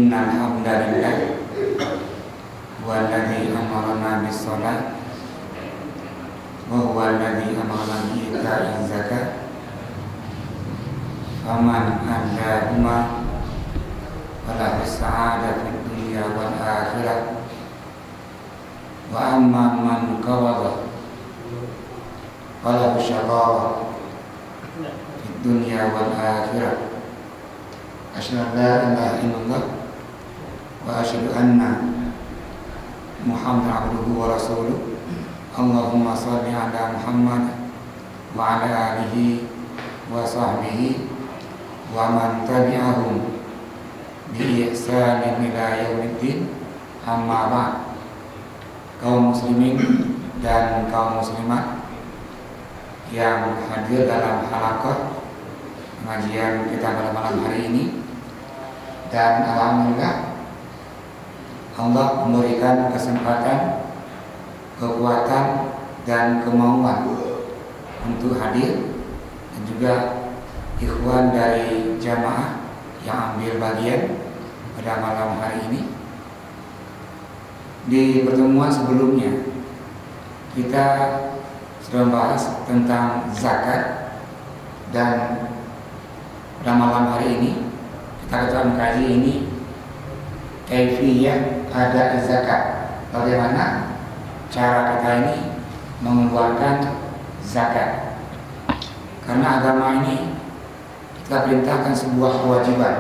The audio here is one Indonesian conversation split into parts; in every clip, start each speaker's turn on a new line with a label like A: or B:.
A: Innal hamdalillah huwallazi amarna bis-shalah wa huwallazi amarna bi-ita'iz zakat faman adahuma falahu sa'adah fid dunya wal akhirah wa amma man qawada falahu syaqawah fid dunya wal akhirah. Asyhadu an la ilaha illallah wa asyhadu anna Muhammadan abduhu wa rasuluh. Allahumma shalli ala Muhammad wa ala alihi wa sahbihi wa man tabi'ahum bi ihsanin ila yaumiddin. Amma ba'd. Kaum muslimin dan kaum muslimat yang hadir dalam halaqah pengajian kita pada malam hari ini, dan alhamdulillah Allah memberikan kesempatan, kekuatan dan kemauan untuk hadir, dan juga ikhwan dari jamaah yang ambil bagian pada malam hari ini. Di pertemuan sebelumnya kita sudah membahas tentang zakat, dan pada malam hari ini kita akan mengkaji ini kaifiyah ada zakat, bagaimana cara kita ini mengeluarkan zakat. Karena agama ini kita perintahkan sebuah kewajiban,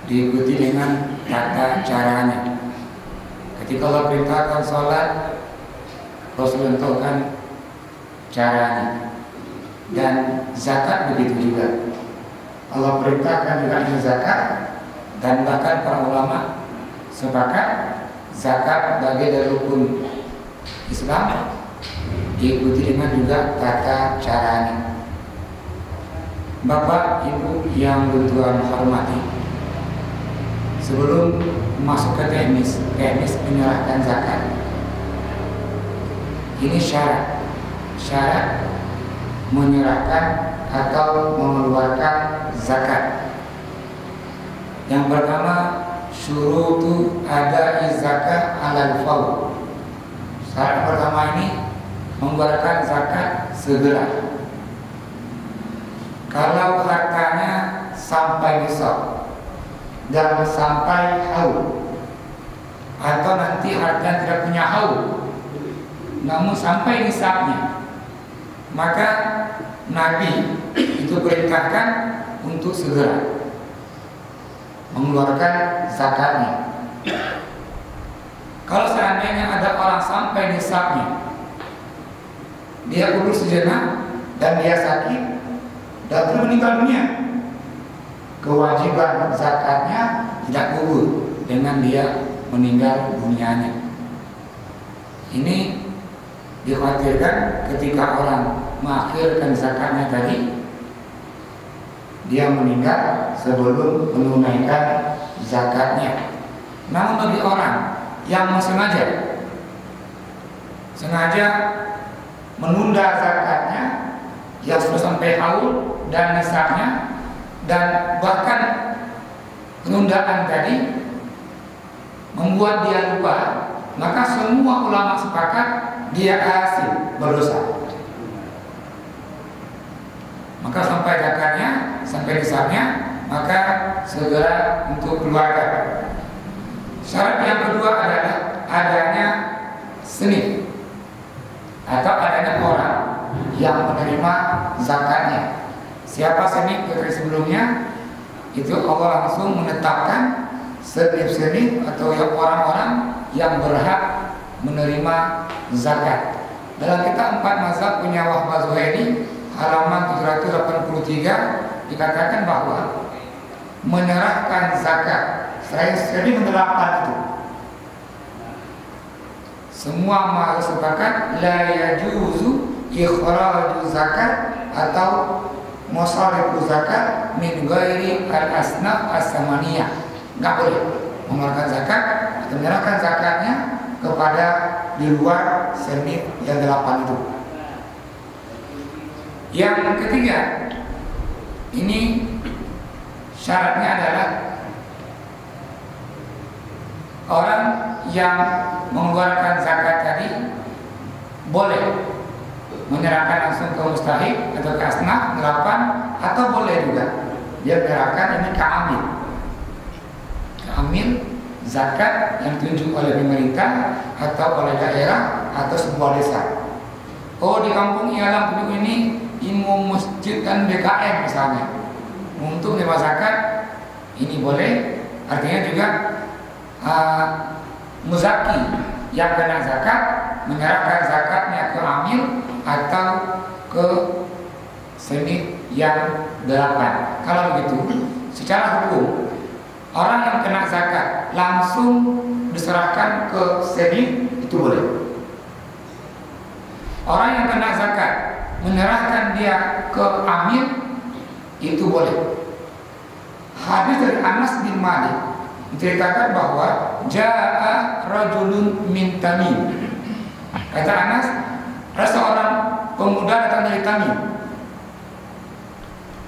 A: diikuti dengan tata caranya. Ketika Allah perintahkan sholat, Rasul tentukan caranya, dan zakat begitu juga. Allah perintahkan juga ini zakat, dan bahkan para ulama sepakat zakat bagian dari rukun Islam, diikuti dengan juga tata caranya. Bapak Ibu yang Tuhan hormati, sebelum masuk ke teknis menyerahkan zakat, ini syarat menyerahkan atau mengeluarkan zakat. Yang pertama, syurutu ada zakat alal faur. Syarat pertama ini mengeluarkan zakat segera. Kalau hartanya sampai nisab dan sampai haul, atau nanti harta tidak punya haul namun sampai nisabnya, maka Nabi itu perintahkan untuk segera mengeluarkan zakatnya. Kalau seandainya ada orang sampai nisabnya, dia gugur sejenak dan dia sakit dan belum meninggal dunia, kewajiban zakatnya tidak gugur dengan dia meninggal dunianya. Ini dikhawatirkan ketika orang mengakhirkan zakatnya tadi, dia meninggal sebelum menunaikan zakatnya. Namun bagi orang yang sengaja menunda zakatnya yang sudah sampai haul dan nisabnya, dan bahkan penundaan tadi membuat dia lupa, maka semua ulama sepakat dia asim, berdosa. Maka sampai zakatnya, sampai nisabnya, maka segera untuk keluarga. Syarat yang kedua adalah adanya senif atau adanya orang yang menerima zakatnya. Siapa senif dari sebelumnya, itu Allah langsung menetapkan senif-senif atau orang-orang yang berhak menerima zakat. Dalam kitab 4 mazhab punya Wahbah Zuhaili halaman 783 dikatakan bahwa menyerahkan zakat selain 8 itu, semua harus sepakat la yajuzu ikhraju zakat atau masarifu zakat min ghairi al-asnaf as-samaniyah. Enggak boleh mengeluarkan zakat atau menyerahkan zakatnya kepada di luar senif yang 8 itu. Yang ketiga, ini syaratnya adalah orang yang mengeluarkan zakat tadi boleh menyerahkan langsung ke mustahik atau ke asnaf 8, atau boleh juga dia menyerahkan ini ke amil zakat yang ditunjuk oleh pemerintah atau oleh daerah atau sebuah desa. Oh, di kampung ialah penduduk ini ilmu masjid dan BKM misalnya, untuk menerima zakat ini boleh. Artinya juga muzaki yang kena zakat menyerahkan zakatnya ke amil atau ke senit yang 8. Kalau begitu, secara hukum orang yang kena zakat langsung diserahkan ke senit itu boleh. Orang yang kena zakat menyerahkan dia ke amil itu boleh. Hadis dari Anas bin Malik menceritakan bahwa jaa rajulun min Tamim. Kata Anas, ada seorang pemuda datang dari Tamim.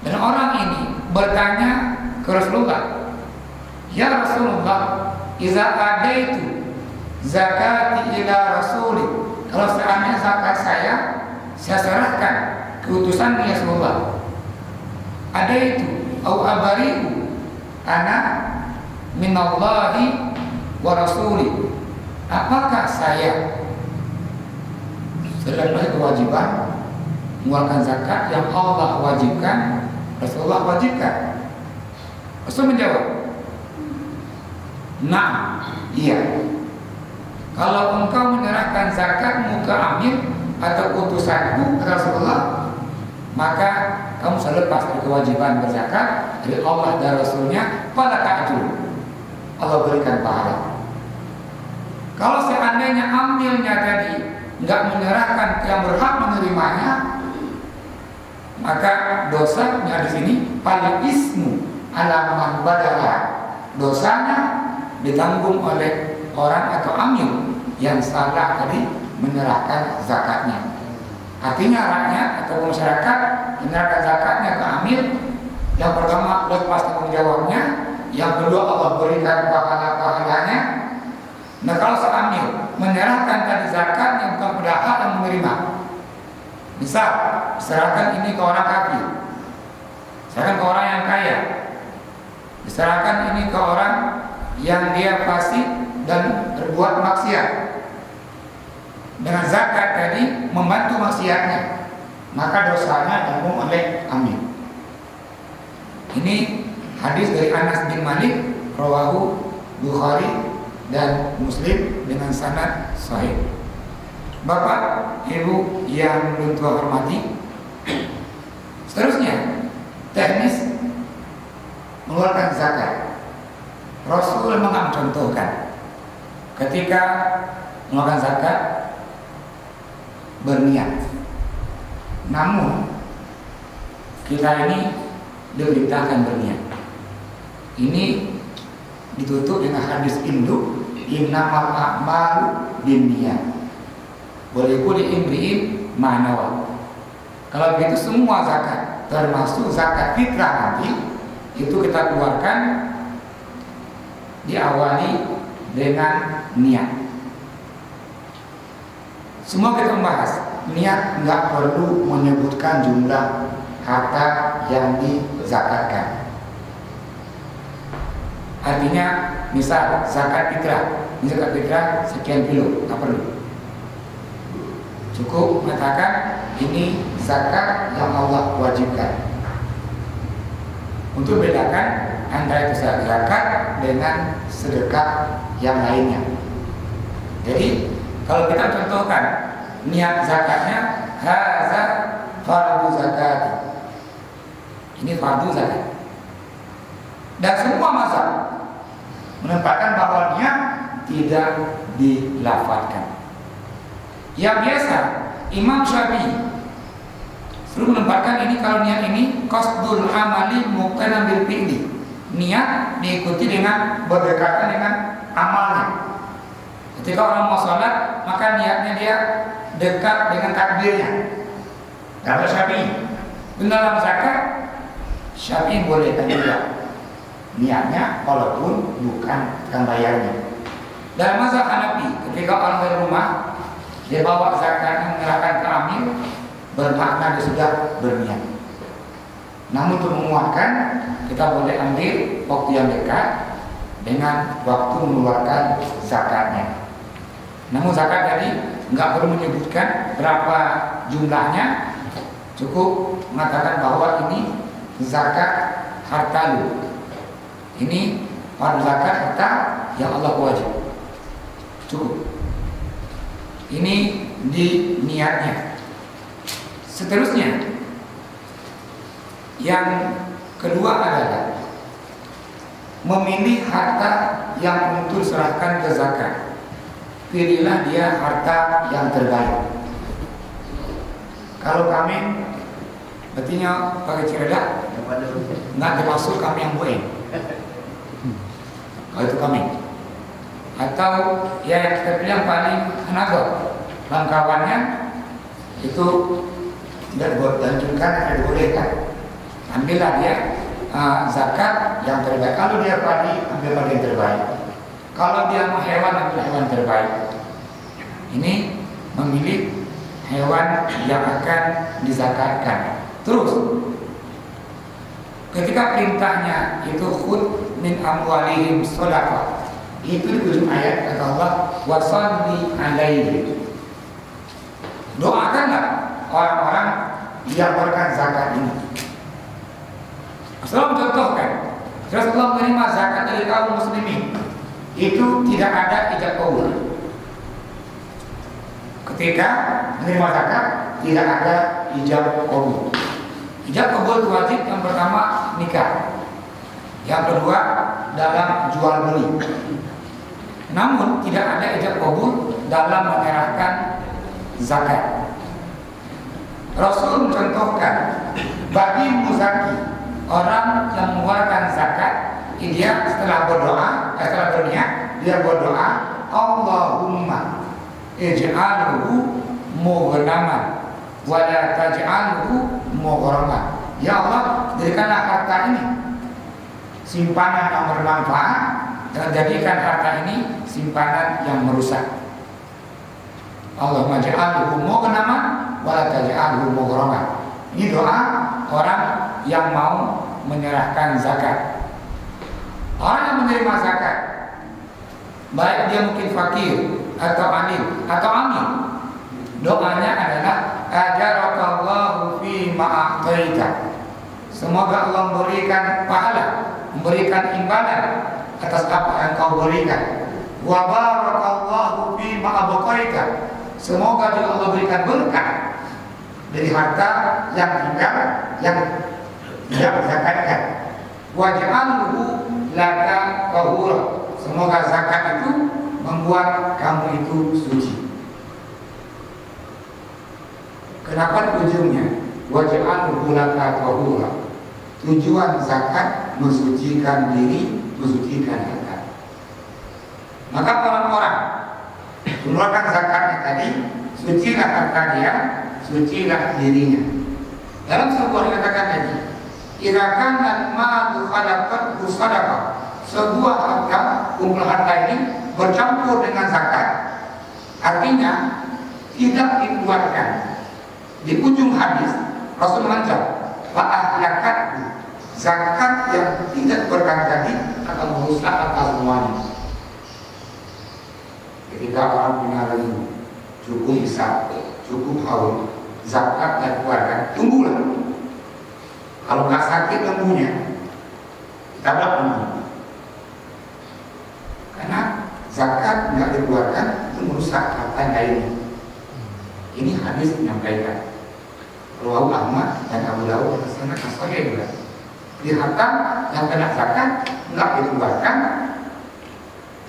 A: Dan orang ini bertanya ke Rasulullah, "Ya Rasulullah, iza adaitu zakati ila rasuli." Kalau seandainya zakat saya serahkan ke utusan ya Rasulullah. Adaitu au abariu ana minallahi wa rasuli. Apakah saya selesai kewajiban mengeluarkan zakat yang Allah wajibkan, Rasulullah wajibkan? Rasul menjawab, "Nah, iya. Kalau engkau menyerahkan zakatmu ke amil atau utusanku ke Rasulullah, maka kamu sudah lepas dari kewajiban berzakat dari Allah dan Rasulnya, pada ta'ajul, Allah berikan pahala. Kalau seandainya amilnya tadi nggak menyerahkan ke yang berhak menerimanya, maka dosanya di sini paling ismu ala man badala, dosanya ditanggung oleh orang atau amil yang salah tadi menyerahkan zakatnya. Artinya rakyat atau masyarakat menyerahkan zakatnya ke amil, yang pertama lepas tanggung jawabnya, yang kedua Allah berikan pahala-pahalanya. Nah, kalau seamil menyerahkan tadi zakat yang bukan pada hak yang menerima, misal diserahkan ini ke orang kafir, diserahkan ke orang yang kaya, diserahkan ini ke orang yang dia fasik dan berbuat maksiat, dengan zakat tadi membantu maksiatnya, maka dosanya ditanggung oleh amil. Ini hadis dari Anas bin Malik, rawahu Bukhari dan Muslim dengan sanad sahih. Bapak, Ibu yang belum tua hormati, seterusnya teknis mengeluarkan zakat. Rasul mencontohkan ketika mengeluarkan zakat berniat. Namun kita ini diperintahkan berniat. Ini ditutup dengan hadis induk, innamal a'malu binniyat. Boleh imri'in manawa. Kalau begitu semua zakat, termasuk zakat fitrah nanti, itu kita keluarkan diawali dengan niat. Semua kita membahas niat, nggak perlu menyebutkan jumlah harta yang dizakatkan. Artinya, misal zakat fitrah, sekian kilo, nggak perlu. Cukup mengatakan ini zakat yang Allah wajibkan. Untuk bedakan antara itu zakat dengan sedekah yang lainnya. Jadi kalau kita contohkan niat zakatnya haza fardu zakat, ini fardu zakat, dan semua mazhab menempatkan bahwa niat tidak dilafadzkan. Yang biasa Imam Syafi'i selalu menempatkan ini, kalau niat ini qasdul amali muqtanan bil fi'li, niat diikuti dengan berdekatan dengan amalnya. Ketika orang mau sholat, maka niatnya dia dekat dengan takbirnya. Kata Syafi'i. Dalam zakat, Syafi'i bolehkan juga niatnya walaupun bukan bayarnya. Dalam mazhab Hanafi, ketika orang dari rumah dia bawa zakatnya menyerahkan ke amil, bermakna dia sudah berniat. Namun untuk menguatkan, kita boleh ambil waktu yang dekat dengan waktu mengeluarkan zakatnya. Namun zakat tadi nggak perlu menyebutkan berapa jumlahnya, cukup mengatakan bahwa ini zakat harta lu. Ini pada zakat harta yang Allah wajib. Cukup. Ini di niatnya. Seterusnya, yang kedua adalah memilih harta yang untuk serahkan ke zakat. Pilihlah dia harta yang terbaik. Kalau kami berartinya pakai ciredak, nggak dimaksud kami yang bueng. Kalau itu kami. Atau ya yang kita pilih yang paling tenaga, langkawannya itu tidak dianjurkan, tidak dibolehkan. Ambillah dia zakat yang terbaik. Kalau dia padi, ambil padi yang terbaik. Kalau dia mau hewan, ambil hewan terbaik. Ini memilih hewan yang akan dizakatkan. Terus, ketika perintahnya itu khud min amwalihim shadaqah, itu di ujung ayat kata Allah wasalli alaihi. Doakanlah orang-orang yang memberikan zakat ini. Rasulullah mencontohkan, Rasulullah menerima zakat dari kaum muslimin, itu tidak ada ijab qabul. Ketika menerima zakat tidak ada ijab qabul. Ijab qabul itu wajib. Yang pertama nikah, yang kedua dalam jual beli. Namun tidak ada ijab qabul dalam menyerahkan zakat. Rasul mencontohkan bagi muzaki, orang yang mengeluarkan zakat, dia setelah berdoa, setelah berniat, dia berdoa, Allahumma ij'alhu mughnaman wa la taj'alhu mughraman. Ya Allah, jadikanlah harta ini simpanan yang bermanfaat, dan jadikan harta ini simpanan yang merusak. Allahumma ij'alhu mughnaman wa la taj'alhu mughraman. Ini doa orang yang mau menyerahkan zakat. Orang yang menerima zakat, baik dia mungkin fakir atau alim atau amin, doanya adalah ajarakallahu fi ma'ataita. Semoga Allah memberikan pahala, memberikan imbalan atas apa yang kau berikan. Wa barakallahu fi ma'abqaita. Semoga juga Allah berikan berkah dari harta yang tinggal, yang tidak zakatkan. Waj'alhu laka tahura. Semoga zakat itu membuat kamu itu suci. Kenapa ujungnya waj'alhu laka tahura? Tujuan zakat mensucikan diri, mensucikan harta. Maka orang-orang mengeluarkan zakatnya tadi, sucilah harta dia, sucilah dirinya. Dalam sebuah dikatakan tadi, irakan dan ma'adu khalaqat sadaqah. Sebuah harta, kumpulan harta ini bercampur dengan zakat, artinya tidak dikeluarkan. Di ujung hadis Rasul mengancam, fa'ahlakat, zakat yang tidak berkah tadi akan merusak atas semuanya. Ketika orang punya lembu cukup besar, cukup haul, zakat dan keluarkan, tunggulah. Kalau nggak sakit lembunya, tabrak lembu. Karena zakat nggak dikeluarkan itu merusak harta lainnya. Ini hadis menyampaikan. Rawahu Ahmad dan Abu Dawud sanad sahih juga. Di harta yang kena zakat nggak dikeluarkan,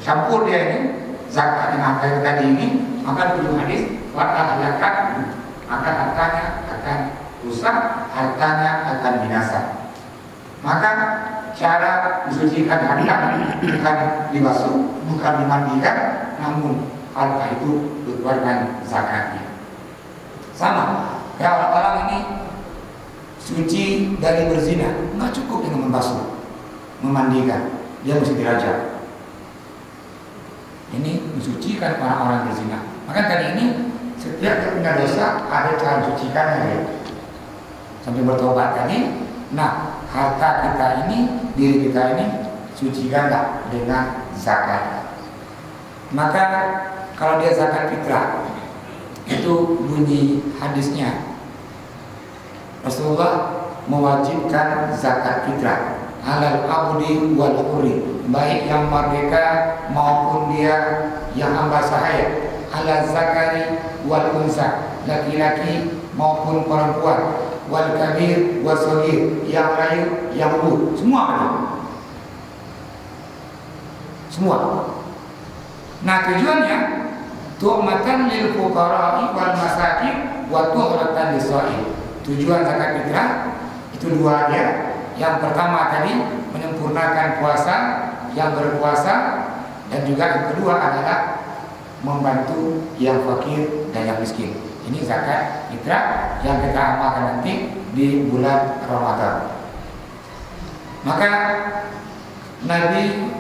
A: campur dia ini zakat dengan harta tadi ini, maka di hadis wa'ah zakat, maka hartanya akan rusak, hartanya akan binasa. Maka cara mensucikan harta bukan dibasuh, bukan dimandikan, namun harta itu dikeluarkan zakatnya. Sama, ya orang-orang ini suci dari berzina, nggak cukup dengan membasuh, memandikan, dia mesti dirajam. Ini mensucikan orang-orang berzina. Maka tadi ini setiap kita punya dosa ada cara mensucikannya ya. Sampai bertobat tadi. Nah, harta kita ini, diri kita ini sucikanlah dengan zakat. Maka kalau dia zakat fitrah, itu bunyi hadisnya Rasulullah mewajibkan zakat fitrah alal abdi wal huri, baik yang merdeka maupun dia yang hamba sahaya, ala zakari wal unsa, laki-laki maupun perempuan, wal kabir wal shagir, yang rayu yang muda, semua ada. Semua. Nah, tujuannya tu'matan lil fuqara'i wal masakin wa tu'ratan lis-sha'il. Tujuan zakat fitrah itu dua aja. Yang pertama tadi menyempurnakan puasa, yang berpuasa, dan juga yang kedua adalah membantu yang fakir dan yang miskin. Ini zakat fitrah yang kita amalkan nanti di bulan Ramadan. Maka Nabi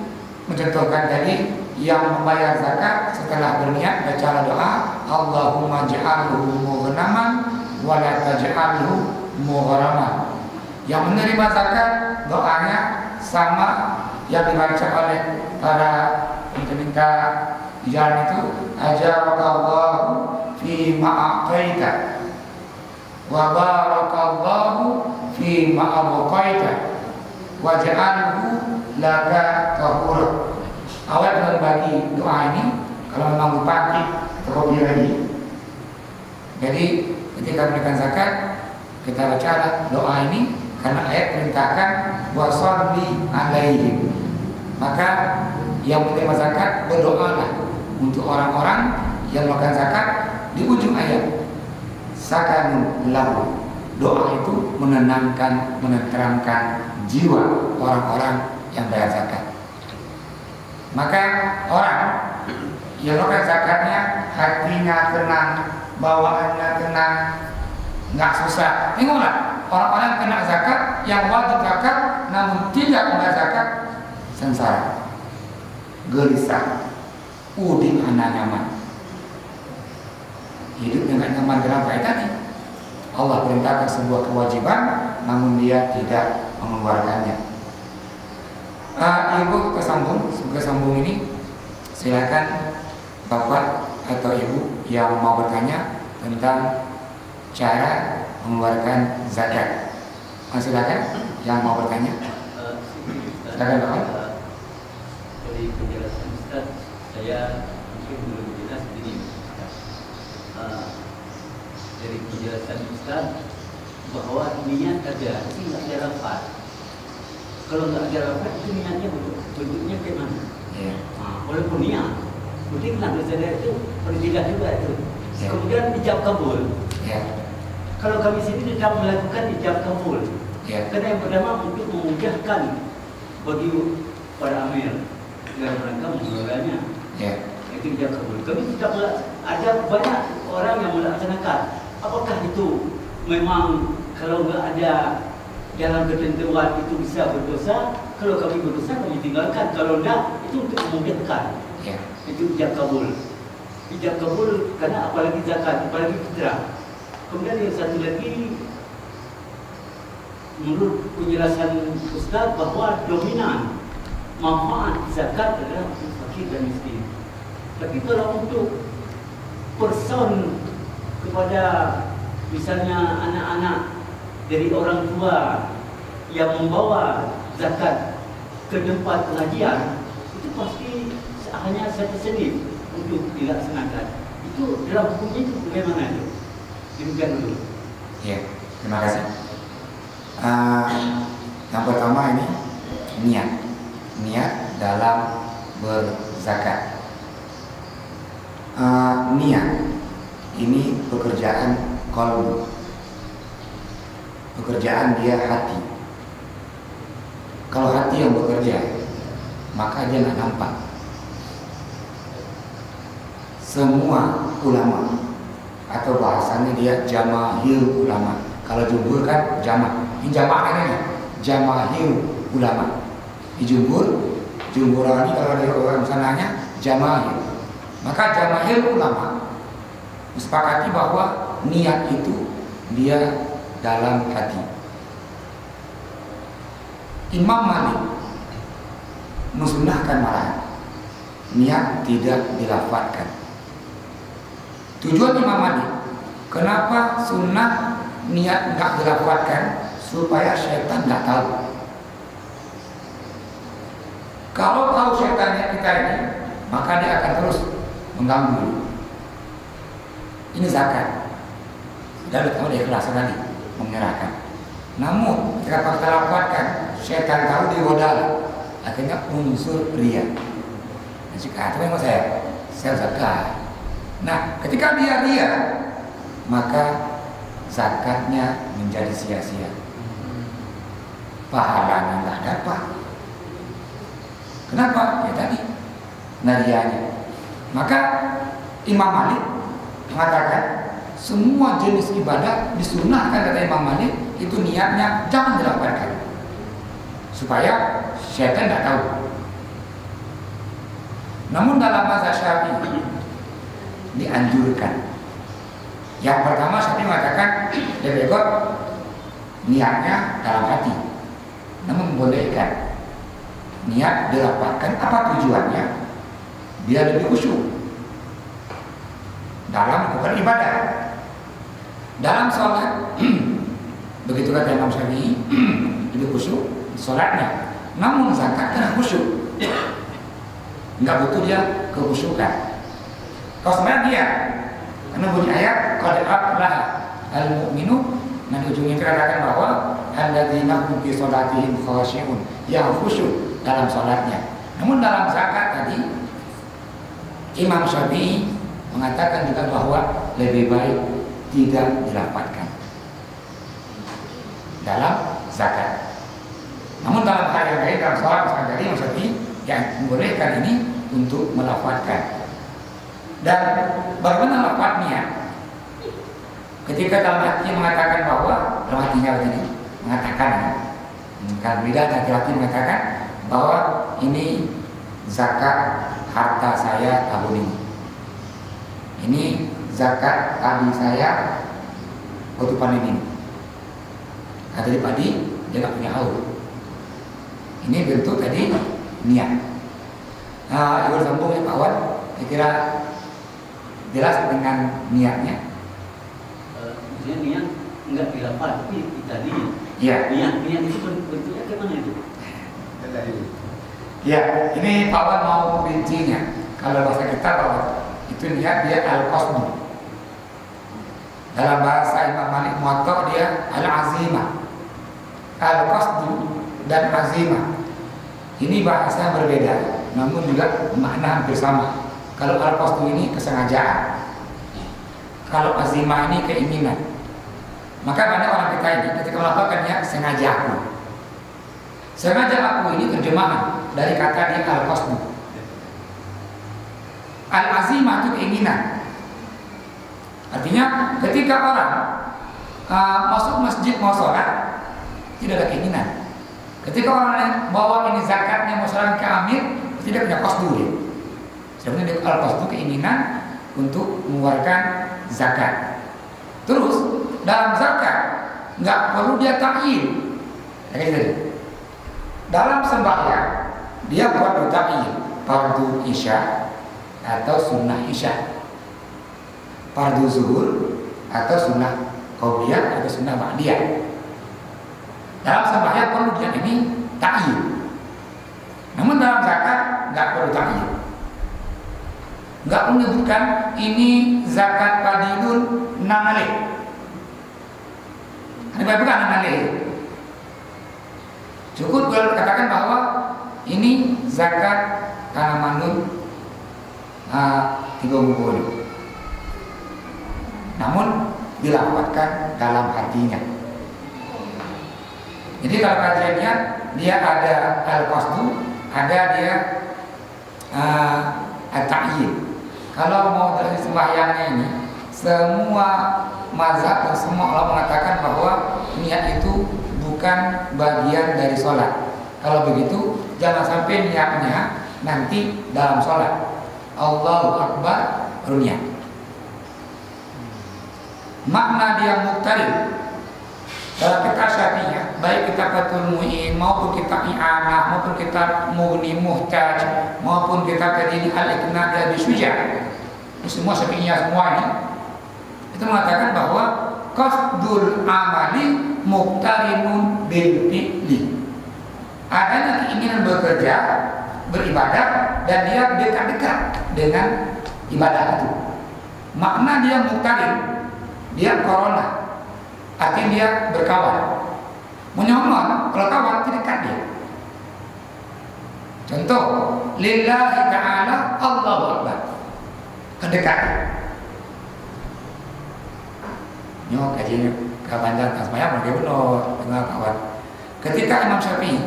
A: mencontohkan tadi yang membayar zakat setelah berniat baca doa, Allahumma ja'alhu mughnaman wa la taj'alhu mughraman. Yang menerima zakat doanya sama yang dibaca oleh para minta di jalan itu, ajarakallahu fi ma'ataita wa barakallahu fi ma'abqaita wa ja'alhu laka tahura. Awal berbagi doa ini kalau memang bupati atau lagi. Jadi ketika memberikan zakat kita baca doa ini karena ayat perintahkan washolli alaihim. Maka yang menerima zakat berdoalah untuk orang-orang yang melakukan zakat. Di ujung ayat sakanun lahu, doa itu menenangkan, menenteramkan jiwa orang-orang yang bayar zakat. Maka orang yang melakukan zakatnya hatinya tenang, bawaannya tenang, nggak susah. Tengoklah orang-orang yang kena zakat, yang wajib zakat namun tidak membayar zakat, sengsara, gelisah, udin anak nyaman, hidup dengan nyaman. Kenapa? Tadi Allah perintahkan sebuah kewajiban namun dia tidak mengeluarkannya. Ibu kesambung ini silakan bapak atau ibu yang mau bertanya tentang cara mengeluarkan zakat. Silakan yang mau bertanya. Silakan bapak.
B: Dari penjelasan Ustaz, saya mungkin belum jelas ini. Dari penjelasan Ustaz bahwa niat ada, tapi nggak ada lafaz. Kalau nggak ada lafaz itu niatnya bentuknya kayak mana?
A: Ya.
B: Walaupun niat, mungkin nak bersedekah itu berbeda juga itu.
A: Ya.
B: Kemudian ijab kabul.
A: Ya.
B: Kalau kami sini tidak melakukan ijab kabul.
A: Ya.
B: Karena yang pertama untuk memudahkan bagi para amir dalam rangka mengelolanya.
A: Ya.
B: Itu ijab kabul. Kami tidak ada banyak orang yang melaksanakan. Apakah itu memang kalau nggak ada dalam ketentuan itu bisa berdosa? Kalau kami berdosa kami tinggalkan. Kalau tidak itu untuk memudahkan.
A: Ya.
B: Itu ijab kabul. Ijab kabul karena apalagi zakat, apalagi fitrah. Kemudian yang satu lagi, menurut penjelasan Ustaz bahwa dominan manfaat zakat adalah untuk fakir dan miskin. Tapi kalau untuk person kepada misalnya anak-anak dari orang tua yang membawa zakat ke tempat pengajian, itu pasti hanya satu senit untuk dilaksanakan. Itu dalam hukumnya itu bagaimana itu? Demikian dulu.
A: Ya, terima kasih. Yang pertama ini niat dalam berzakat. Niat ini pekerjaan qalbu, pekerjaan dia hati. Kalau hati yang bekerja, maka dia nggak nampak. Semua ulama atau bahasanya dia jamahir ulama. Kalau jumhur kan jamah. Ini jamah ini jamahir ulama. Di jumhurani kalau ada orang sananya jamahir. Maka jamaahir ulama disepakati bahwa niat itu dia dalam hati. Imam Malik mensunnahkan malahan niat tidak dilafadzkan. Tujuan Imam Malik, kenapa sunnah niat nggak dilafadzkan? Supaya syaitan nggak tahu. Kalau tahu syaitannya kita ini, maka dia akan terus mengganggu. Ini zakat. Sudah tahu dia ikhlas tadi menyerahkan. Namun ketika kita lafadzkan, syaitan tahu digoda, akhirnya unsur ria. Dan jika itu memang saya zakat. Nah, ketika dia ria, maka zakatnya menjadi sia-sia. Pahalanya nggak dapat. Kenapa? Ya tadi narianya. Maka Imam Malik mengatakan semua jenis ibadah disunnahkan, kata Imam Malik, itu niatnya jangan dilafadzkan supaya syaitan tidak tahu. Namun dalam mazhab Syafi'i dianjurkan. Yang pertama Syafi'i mengatakan lebih baik niatnya dalam hati, namun bolehkan niat dilafadzkan. Apa tujuannya? Biar lebih khusyuk dalam melakukan ibadah. Dalam sholat begitu kata Imam Syafi'i, lebih khusyuk sholatnya. Namun zakat kena khusyuk, nggak butuh dia kekhusyukan. Kalau sebenarnya dia, karena bunyi ayat qad aflaha al-mu'minun, nah di ujungnya dikatakan bahwa alladzina hum fi sholatihim khashi'un, yang khusyuk dalam sholatnya. Namun dalam zakat tadi Imam Syafi'i mengatakan juga bahwa lebih baik tidak dilafadzkan dalam zakat. Namun dalam hal yang lain, dalam sholat misalnya tadi Imam Syafi'i yang membolehkan ini untuk melafadzkan. Dan bagaimana lafadznya? Ketika dalam hati mengatakan bahwa dalam hatinya tadi mengatakan, kalau beda hati mengatakan bahwa ini zakat harta saya tahun ini. Ini zakat padi saya waktu panen ini. Nah, tadi padi dia nggak punya haul. Ini bentuk tadi niat. Nah, ibu sambung ya Pak Wan, kira jelas dengan niatnya.
B: Maksudnya niat enggak dilafaz, tapi tadi.
A: Iya.
B: Niat itu bentuknya gimana itu?
A: Ya, ini Pak Wan mau rincinya. Kalau bahasa kita bahwa itu niat dia al-qasd. Dalam bahasa Imam Malik Muwatta dia al-azimah. Al-qasd dan azimah ini bahasa berbeda, namun juga makna hampir sama. Kalau al-qasd ini kesengajaan, kalau azimah ini keinginan. Maka banyak orang kita ini ketika melakukannya sengaja aku. Sengaja aku ini terjemahan dari kata di al-qasd. Al-azimah itu keinginan. Artinya ketika orang masuk masjid mau sholat, tidak ada keinginan. Ketika orang bawa ini zakatnya mau sholat ke amir, tidak punya qasdu ya. Sebenarnya al-qasdu keinginan untuk mengeluarkan zakat. Terus dalam zakat nggak perlu dia ta'yin. Dalam sembahyang dia buat ta'yin, fardu isya atau sunnah isya, fardu zuhur atau sunnah qabliyah atau sunnah ba'diyah. Dalam sembahyang perlu dia ini ta'yin. Namun dalam zakat nggak perlu ta'yin. Nggak menyebutkan ini zakat padilun nanale. Ini bukan nanale. Cukup kalau katakan bahwa ini zakat tanaman 30. Namun dilafadzkan dalam hatinya. Jadi kalau kajiannya dia ada al-qasdu, ada dia at-ta'yin. Kalau mau dari sembahyangnya ini, semua mazhab dan semua ulama mengatakan bahwa niat itu bukan bagian dari sholat. Kalau begitu, jangan sampai niatnya nanti dalam sholat. Allahu Akbar runyah. Makna dia muqtarin dalam kita Syafi'iyah, baik kita fatul mu'in maupun kita i'anah maupun kita mughni muhtaj maupun kita tadi al-iqna' dan bisuja, semua Syafi'iyah semua ini itu mengatakan bahwa qasdul amali muqtarinun bil fi'li, adanya keinginan bekerja beribadah dan dia dekat-dekat dengan ibadah itu. Makna dia muqtarin, dia corona, artinya dia berkawan. Menyomong, kalau kawan itu dekat dia. Contoh, lillahi ta'ala Allahu Akbar, kedekat. Nyok kajian kawan dan tasmaya bagaimana dengan kawan. Ketika Imam Syafi'i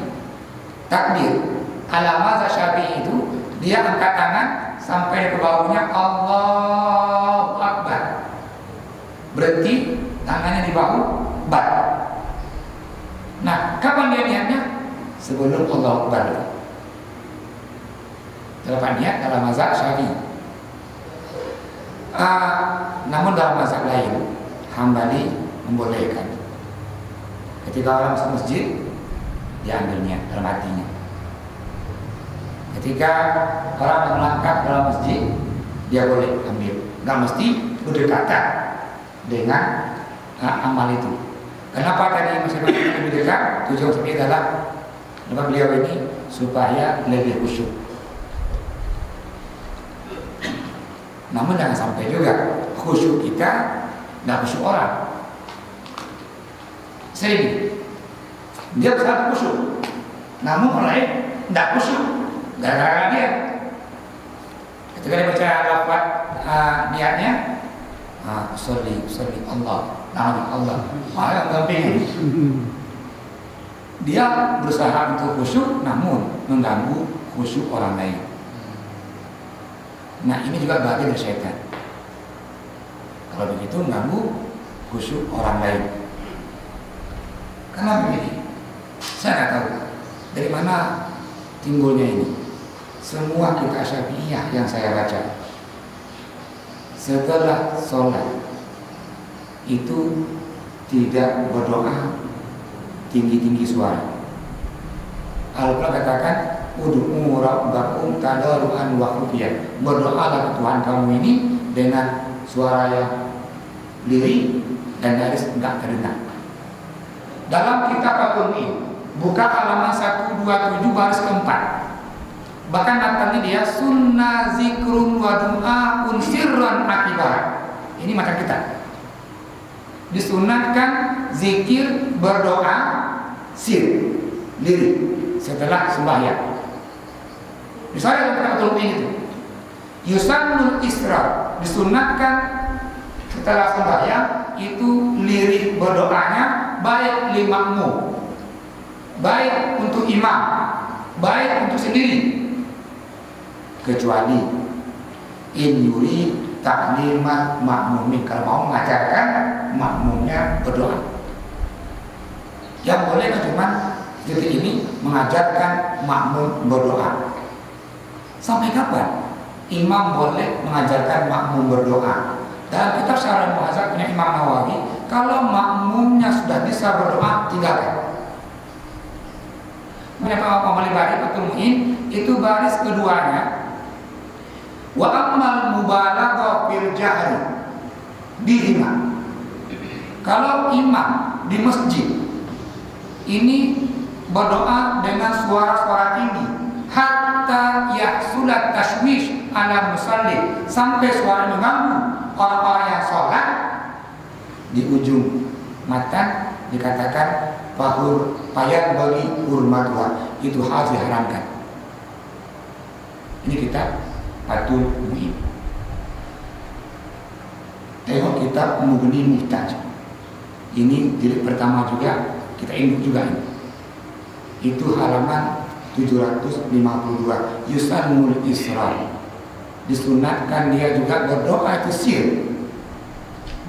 A: takbir ala mazhab Syafi'i itu, dia angkat tangan sampai ke bawahnya Allahu Akbar. Berhenti, tangannya di bahu, bat. Nah, kapan dia niatnya? Sebelum Allahu Akbar. Dalam niat dalam mazhab Syafi'i. Namun dalam mazhab lain, Hambali membolehkan. Ketika orang masuk masjid, dia ambil niat dalam hatinya. Ketika orang melangkah dalam masjid, dia boleh ambil. Nggak mesti berdekatan dengan amal itu. Kenapa tadi masing-masing lebih dekat? Tujuan Syafi'i adalah kenapa beliau ini supaya lebih khusyuk. Namun jangan sampai juga khusyuk kita nggak khusyuk orang. Sering dia bersatu khusyuk, namun orang lain nggak khusyuk gara-gara dia. Ketika dia baca lafaz niatnya, sorry Allah, nama Allah, yang gampang. Dia berusaha untuk khusyuk, namun mengganggu khusyuk orang lain. Nah, ini juga bagian dari syaitan. Kalau begitu mengganggu khusyuk orang lain. Karena begini, saya nggak tahu dari mana timbulnya ini. Semua kitab Syafi'iyah yang saya baca, setelah sholat itu tidak berdoa tinggi-tinggi suara. Al-Quran katakan ud'u rabbakum tadarruan wa khufiyah, berdoalah ke Tuhan kamu ini dengan suara yang lirih dan nyaris enggak terdengar. Dalam kitab Al-Qur'an buka halaman 127 baris keempat, bahkan katanya dia sunnah zikrun wa du'aun sirran akibar. Ini macam kita disunatkan zikir berdoa sir lirih setelah sembahyang. Misalnya dalam kitab Al-Qur'an itu yusannul israr, disunatkan setelah sembahyang itu lirih berdoanya, baik limakmu, baik untuk imam, baik untuk sendiri, kecuali in yuri taklimat makmumin, kalau mau mengajarkan makmumnya berdoa. Yang boleh cuma detik ini mengajarkan makmum berdoa. Sampai kapan imam boleh mengajarkan makmum berdoa? Dalam kitab Syarah Muhadzab punya Imam Nawawi, kalau makmumnya sudah bisa berdoa, tinggalkan. Menapa pamali baris atau mu'in itu baris keduanya. Wa ammal mubalaghah fil jahri bihima. Kalau imam di masjid ini berdoa dengan suara-suara tinggi hatta yahsulat tashwish ala musalli, sampai suara mengganggu orang-orang yang sholat, di ujung matan dikatakan bahur payat bagi hurmatwa, itu harus diharamkan. Ini kita Fathul Mu'in. Tengok kitab Mughni Muhtaj. Ini jilid pertama juga, kita induk juga ini. Itu halaman 752. Yusannul Isra, disunatkan dia juga berdoa itu sir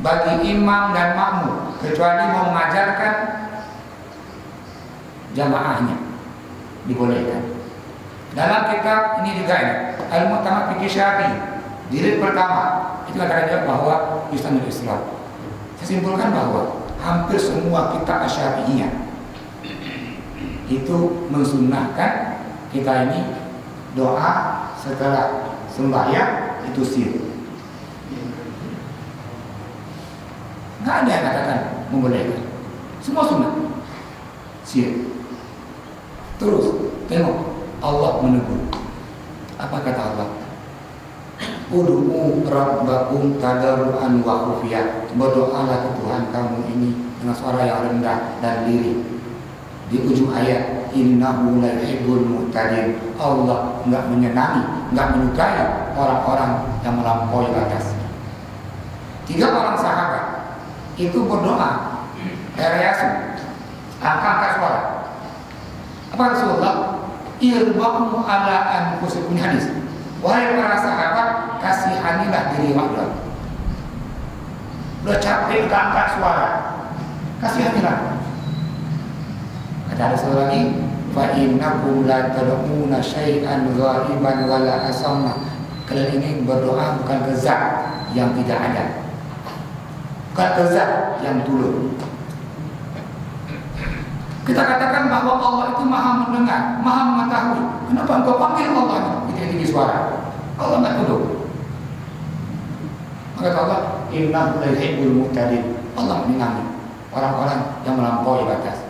A: bagi imam dan makmum, kecuali mau mengajarkan jamaahnya dibolehkan. Dalam kitab ini juga ini Al-Mu'tamad Fiqih Syafi'i jilid pertama itu katakan juga bahwa Islamul Islam. Saya simpulkan bahwa hampir semua kitab Asy-Syafi'iyah itu mensunnahkan kita ini doa setelah sembahyang itu sir. Nggak ada yang katakan membolehkan. Semua sunnah sir. Terus tengok Allah menegur. Apa kata Allah? Ud'u rabbakum tadarruan wa khufiyah. Berdoalah ke Tuhan kamu ini dengan suara yang rendah dan lirih. Di ujung ayat, innahu la yuhibbul mu'tadin. Allah enggak menyenangi, enggak menyukai orang-orang yang melampaui batas. 3 orang sahabat itu berdoa, reaksi, angkat suara. Apa Rasulullah? Irba'u ala anfusikum, hadis. Wahai para sahabat, kasihanilah diri Anda. Udah capek udah angkat suara, kasihanilah. Kata Rasulullah lagi, fa innakum la tad'una syai'an ghaiban wala asamma. Kalian ini berdoa bukan ke zat yang tidak ada, bukan ke zat yang tulus. Kita katakan bahwa Allah itu maha mendengar, maha mengetahui. Kenapa engkau panggil Allah itu tinggi suara? Allah nggak tuduh. Maka Allah, innahu la yuhibbul mu'tadin. Allah menyenangi orang-orang yang melampaui batas.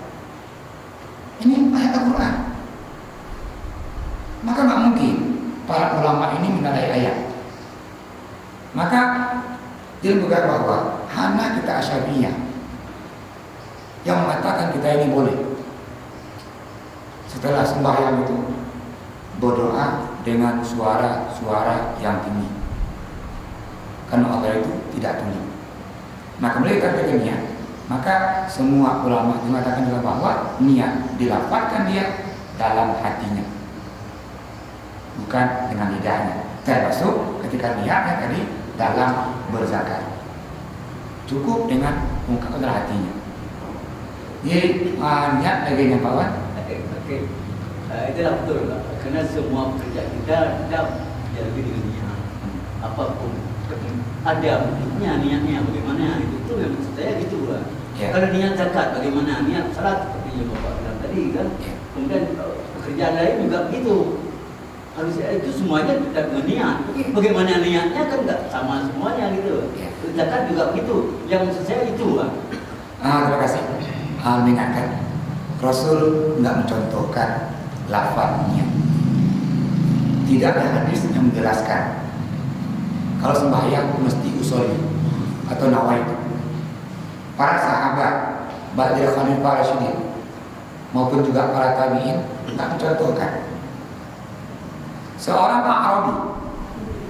A: Ini ayat Al-Quran. Maka nggak mungkin para ulama ini menilai ayat. Maka dia menganggap bahwa hanya kita Asy-Syafi'iyah yang mengatakan kita ini boleh setelah sembahyang itu berdoa dengan suara-suara yang tinggi, karena Allah itu tidak tuli. Maka mereka kata niat. Maka semua ulama mengatakan juga bahwa niat dilafalkan dia dalam hatinya, bukan dengan lidahnya. Termasuk ketika niatnya tadi dalam berzakat, cukup dengan ungkapan hatinya. Jadi niat lagi yang bawah.
B: Oke. Itulah betul, karena semua pekerja kita jadi dengan niat. Apapun ada bentuknya niatnya bagaimana itu yang maksud saya gitu lah. Yeah. Kalau niat zakat bagaimana, niat salat seperti yang Bapak bilang tadi kan. Yeah. Kemudian pekerjaan lain juga begitu. Harusnya itu semuanya tidak dengan niat. Bagaimana niatnya kan nggak sama semuanya gitu. Yeah. Zakat juga begitu. Yang maksud saya itu lah.
A: Terima kasih. Mengingatkan Rasul nggak mencontohkan lafaznya. Tidak ada hadis yang menjelaskan kalau sembahyang mesti usolli atau nawaitu. Para sahabat, ba'da Khalifah Rasyidin maupun juga para tabi'in tak mencontohkan. Seorang A'rabi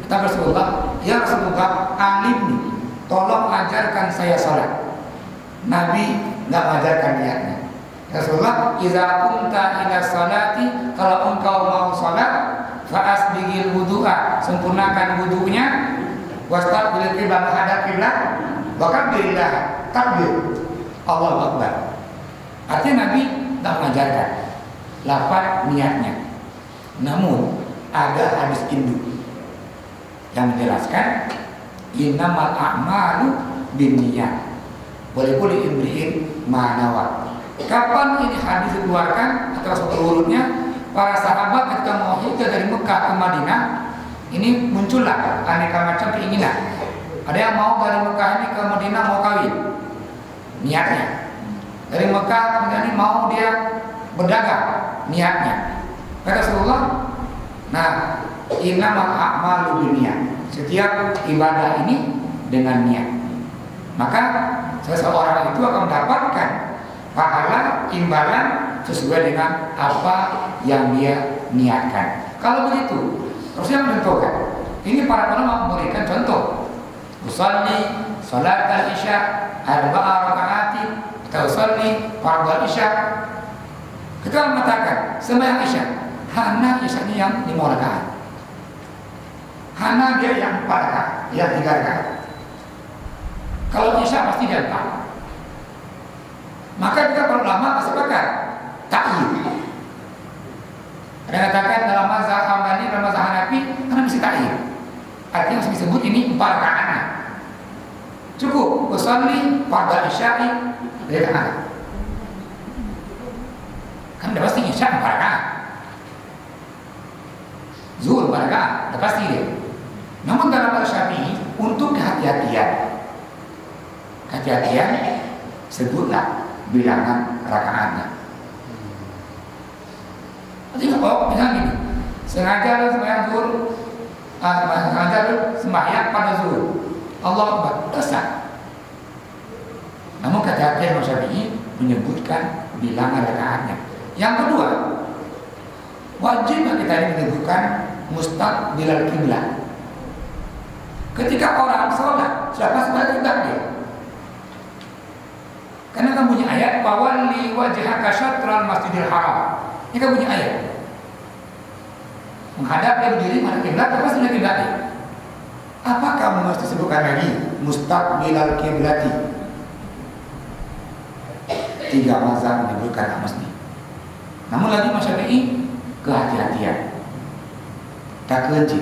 A: kata Rasulullah, ya Rasulullah, alimni, tolong ajarkan saya salat. Nabi tidak mengajarkan niatnya. Rasulullah, idza kunta ila salati, kalau engkau mau salat, fa'asbigil wudu'a, sempurnakan wudunya, wastaqbil qiblat, menghadap kiblat, wakabbirlah, takbir, Allahu Akbar. Artinya Nabi tidak mengajarkan lafaz niatnya. Namun ada hadis induk yang menjelaskan innamal a'malu binniyat. Boleh-boleh imri'in manawa. Kapan ini hadis dikeluarkan atau urutnya? Para sahabat ketika mau hijrah dari Mekah ke Madinah, ini muncullah aneka macam keinginan. Ada yang mau dari Mekah ini ke Madinah mau kawin, niatnya. Dari Mekah kemudian ini mau dia berdagang, niatnya. Kata Rasulullah, nah, innamal a'malu binniyat. Setiap ibadah ini dengan niat. Maka seseorang itu akan mendapatkan pahala imbalan sesuai dengan apa yang dia niatkan. Kalau begitu, terus yang menentukan. Ini para ulama memberikan contoh. Usalli salat al-isya arba'a raka'atin, atau usalli fardhu isya. Kita mengatakan sembahyang isya, hanya isya yang 5 rakaat. Hanya dia yang 4 rakaat, yang 3 rakaat. Kalau isya pasti dia 4. Maka kita para ulama sepakat takyid. Ada yang katakan dalam mazhab ta'yin. Artinya harus disebut ini 4 rakaatnya. Cukup usolli fardhu isya'i 2 rakaat. Kan udah pasti isya 4 rakaat. Zuhur 4 rakaat, udah pasti dia. Namun dalam Syafi'i untuk kehati-hatian, sebutlah bilangan rakaatnya. Jadi kalau misalnya gini, sengaja lu sembahyang zuhur, sengaja lu sembahyang pada zuhur, Allah Akbar, dosa. Namun kata-kata Imam Syafi'i menyebutkan bilangan rakaatnya. Yang kedua, wajib kita ini menyebutkan mustaqbilal kiblat. Ketika orang sholat, sudah pas pada kiblat dia. Karena kan punya ayat wawalli wajhaka syatral masjidil haram. Ini kan punya ayat. Menghadap dia berdiri mana kiblat, apa sudah kiblat dia? Apa kamu mesti sebutkan lagi mustaqbilal kiblati? 3 mazhab menyebutkan mesti. Namun lagi Mas Syafi'i kehati-hatian. Tak kelenci.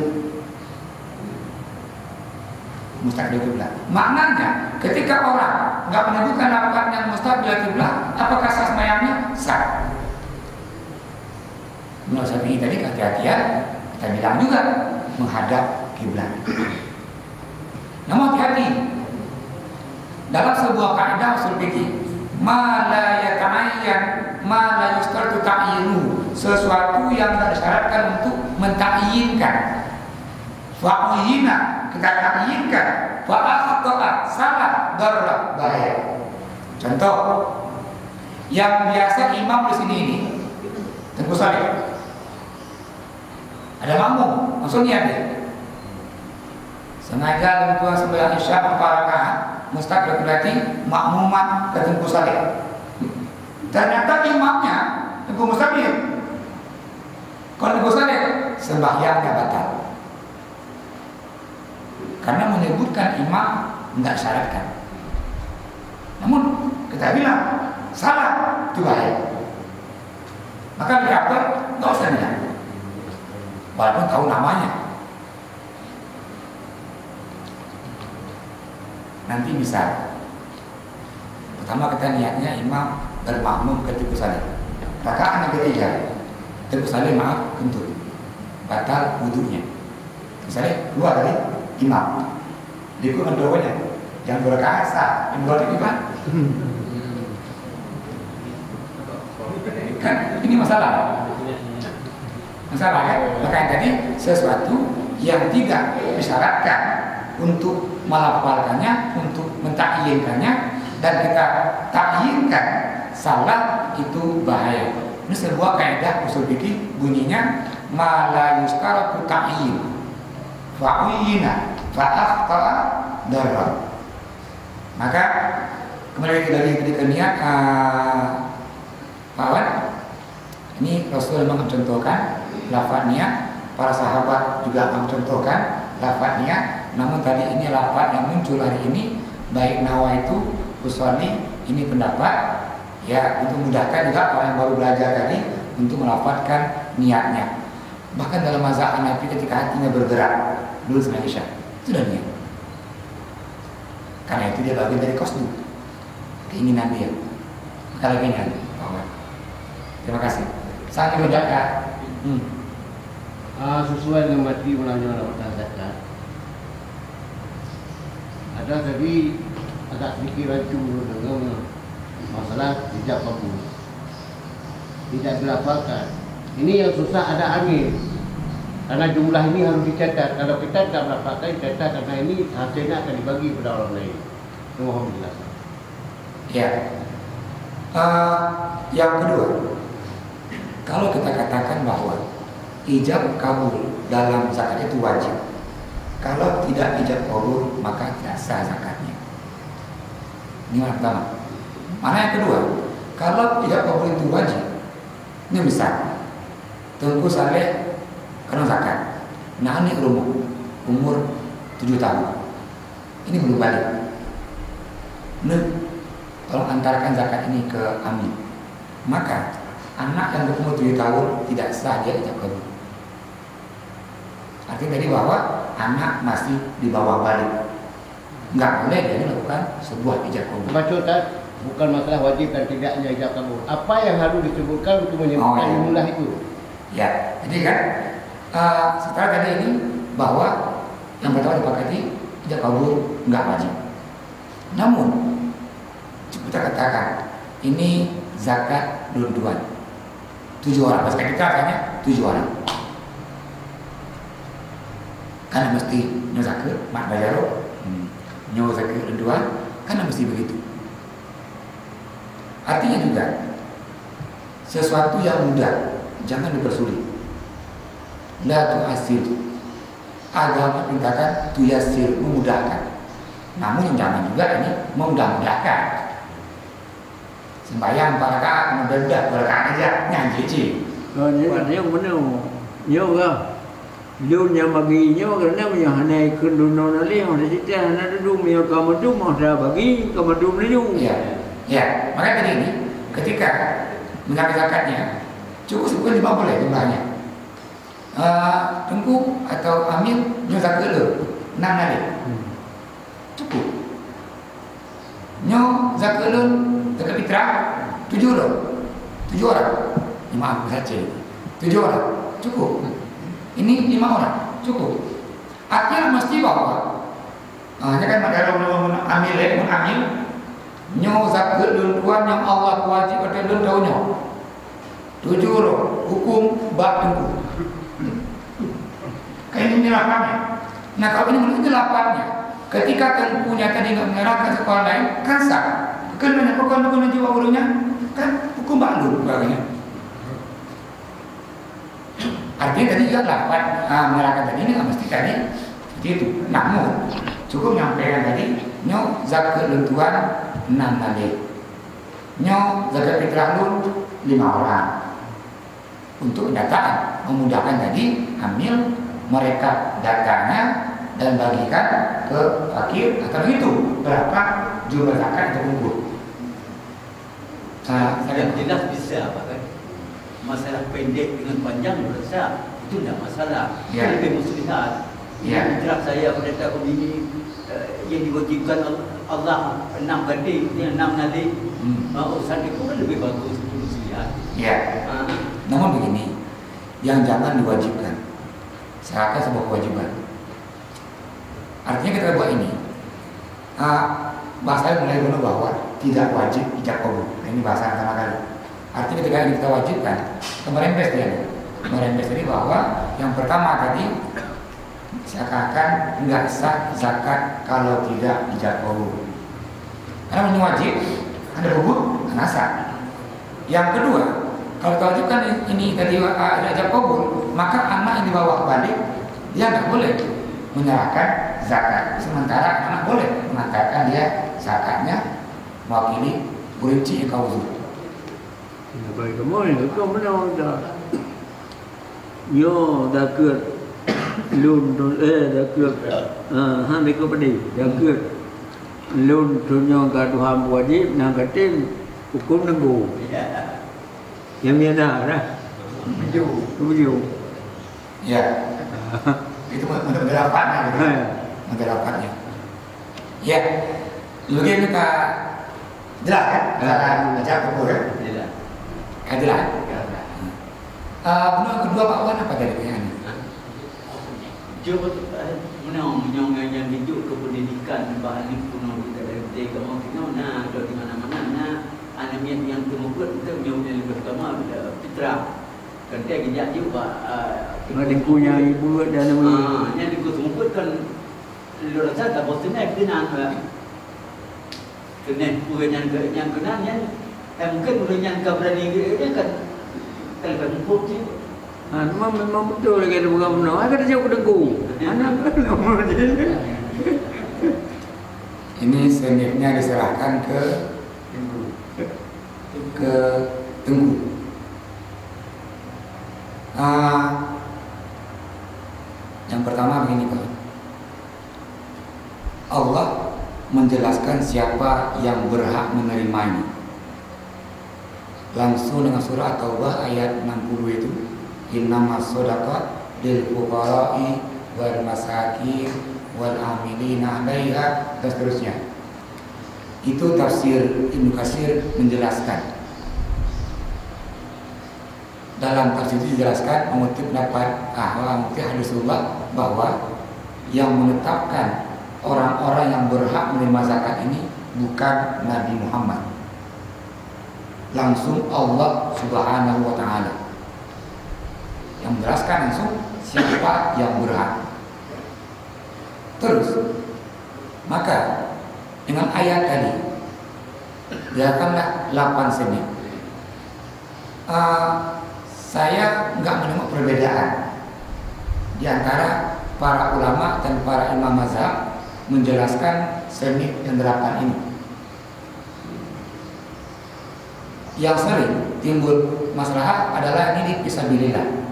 A: Mustaqbil kiblat. Maknanya ketika orang nggak menyebutkan lafaz yang mustaqbil kiblat, apakah sah sembahyangnya? Sah. Menurut Syafi'i tadi kehati-hatian, kita bilang juga menghadap kiblat. Namun hati-hati dalam sebuah kaidah usul fikih, ma la yata'ayyan ma la yustartu ta'yinu, sesuatu yang tidak disyaratkan untuk mentakyinkan. Fa'uyina, kita takyinkan, fa'akhta'a, salah, darah, bahaya. Contoh yang biasa imam di sini ini tengku salih, ada makmum, langsung niat dia. Sengaja tentuan sembahyang isya 4 rakaat, mustaqbil berarti makmuman ke tengku salih. Ternyata imamnya tengku mustaqbil. Kalau tengku salih, sembahyangnya batal. Karena menyebutkan imam tidak syaratkan. Namun kita bilang salah, itu bahaya. Maka di aktor nggak usah bilang, walaupun tahu namanya. Nanti bisa. Pertama kita niatnya imam bermakmum ke tengku salih. Rakaat yang ketiga, tengku salih maaf kentut, batal wudunya. Tengku salih keluar dari imam, diikut doanya, jangan berkata sah, yang dua itu kan? Kan ini masalah kan? Maka yang tadi sesuatu yang tidak disyaratkan untuk melafalkannya, untuk mentakyinkannya, dan kita takyinkan salah, itu bahaya. Ini sebuah kaidah usul fikih, bunyinya ma la yustaratu ta'yin fa'uyina fa'akhta'a darra. Maka kembali dari niat Pak Wan, ini Rasul mencontohkan lafaz niat, para sahabat juga mencontohkan lafaz niat. Namun tadi ini lafaz yang muncul hari ini, baik nawaitu usolli, ini pendapat ya untuk mudahkan juga orang yang baru belajar tadi untuk melafazkan niatnya. Bahkan dalam mazhab Hanafi ketika hatinya bergerak dulu sama Isya, itu sudah niat. Karena itu dia bagian dari qasdu, keinginan dia. Maka lagi niat. Terima kasih. Sangat mudah.
C: Sesuai dengan mati menanya orang zakat. Ada tadi agak sedikit rancu dengan masalah hijab kabul. Tidak dilafalkan. Ini yang susah, ada amin. Karena jumlah ini harus dicatat. Kalau kita tidak melafalkan, catat, karena ini hasilnya akan dibagi kepada orang lain. Mohon dijelaskan.
A: Ya. Yang kedua, kalau kita katakan bahwa ijab kabul dalam zakat itu wajib, kalau tidak ijab kabul maka tidak sah zakatnya. Ini yang pertama. Mana yang kedua? Kalau ijab kabul itu wajib, ini misal Tengku Saleh karena zakat, nah ini rumah umur 7 tahun, ini belum balik. Tolong antarkan zakat ini ke Amin. Maka anak yang berumur 7 tahun tidak sah dia ijab kabul. Artinya tadi bahwa anak masih di bawah balik, nggak boleh dia melakukan sebuah ijab kabul.
C: Maksud Ustaz, bukan masalah wajib dan tidaknya ijab kabul. Apa yang harus disebutkan untuk menyebutkan jumlah itu?
A: Ya, jadi kan setelah tadi ini bahwa yang pertama disepakati ijab kabul nggak wajib. Namun kita katakan ini zakat dua-duaan 7 orang, pas kita katanya 7 orang. Karena mesti nyo zakat mak bayaro, nyo zakat dua-duaan, karena mesti begitu. Artinya juga sesuatu yang mudah jangan dipersulit. La tu'asir. Agama perintahkan tuyasir, memudahkan. Namun jangan juga ini memudah-mudahkan. Sembahyang 4 rakaat, mudah-mudah 2 rakaat aja, nyanyi je.
D: Nếu mana nhớ không? Lưu nhà mà ghi nhớ cái nếu mà này cứ đun nó lấy họ sẽ chết nó đun miêu cầm một chút mà ra bagi cầm một đun lấy đun.
A: Ya, ya. Makanya tadi ini ketika mengambil zakatnya cukup 5 boleh jumlahnya. Tengku atau amil nyo zakat dulu 6 kali. Cukup. Nyo zakat dulu zakat fitrah 7 orang. 7 orang. Maaf saja. 7 orang cukup. Ini 5 orang cukup. Artinya mesti bahwa hanya kan ada orang amil mengamil nyo zakat dulu tuan yang Allah wajib pada dulu tahunnya 7 orang hukum bab tengku. Kayak ini lapangnya. Nah kalau ini menurut lapangnya, ketika tengkunya tadi nggak menyerahkan sekolah lain, kan sah. Kan menyebabkan hukuman jiwa urunya, kan hukum baklur bagainya. Artinya tadi juga lapan menyerahkan tadi ini nggak mesti tadi seperti itu. Namun cukup nyampaikan tadi, nyo zakat lentuan 6 kali, nyo zakat fitrah lun 5 orang. Untuk pendataan memudahkan tadi ambil mereka datanya dan bagikan ke fakir atau itu berapa jumlah zakat yang terkumpul.
B: Yang jelas bisa apa kan? Masalah pendek dengan panjang berasa itu tidak masalah.
A: Ya.
B: Lebih muslihat.
A: Ya.
B: Jelas saya pada tahun ini yang diwajibkan Allah 6 kali, yang 6 kali. Urusan itu kan lebih bagus untuk muslihat.
A: Ya. Namun begini, yang jangan diwajibkan seakan sebuah kewajiban. Artinya kita buat ini bahasa mulai dulu bahwa tidak wajib ijab kabul. Ini bahasa pertama kali. Artinya ketika ini kita wajibkan, kemarin tadi bahwa yang pertama tadi seakan enggak sah zakat kalau tidak ijab kabul. Karena ini wajib, ada rubut, karena sah. Yang kedua, kalau kita wajibkan ini tadi ijab kabul, maka anak yang dibawa balik dia nggak boleh menyerahkan zakat. Sementara anak boleh mengatakan dia zakatnya mewakili berinci kauzu.
D: Baik, kamu kau mana dah? Yo dah ker, lun dah ker. Han ni kau padi dah ker. Lun tunyo kaduham wajib nang katin hukum nenggu. Yang mana dah? Tujuh.
A: Ya. Itu mendaratnya gitu. Mendaratnya. Ya. Begini Kak. Jelas kan? Baca kabul kan?
B: Jelas.
A: Jelas. Benua kedua Pak Wan apa dari ini?
B: Cuba menyong yang hidup ke pendidikan bahan kuno kita dari kamu kita nah di mana-mana nah anak yang kemudian kita menyong yang pertama fitrah. Kan dia gejak juga
D: Ada punya ibu dan
B: yang dikumpul kan luar sana bosnya kenan kenan punya yang kenan yang mungkin punya keberani dia kan kalau kumpul sih
D: memang betul lagi ada bukan benar. Ada jauh kedengku. Anak lama je.
A: Ini senitnya diserahkan ke Tengku. Yang pertama begini Pak, Allah menjelaskan siapa yang berhak menerima ini langsung dengan surah At-Taubah ayat 60 itu, innamas shadaqat lil fuqara'i wal masakin wal amilina 'alaiha dan seterusnya. Itu tafsir Ibnu Katsir menjelaskan. Dalam tafsir itu dijelaskan mengutip pendapat mengutip hadisullah bahwa yang menetapkan orang-orang yang berhak menerima zakat ini bukan Nabi Muhammad, langsung Allah Subhanahu wa Ta'ala yang menjelaskan langsung siapa yang berhak. Terus maka dengan ayat tadi diakanlah 8 seni. Saya nggak menemukan perbedaan di antara para ulama dan para imam mazhab menjelaskan seni yang 8 ini. Yang sering timbul masalah adalah ini fisabilillah.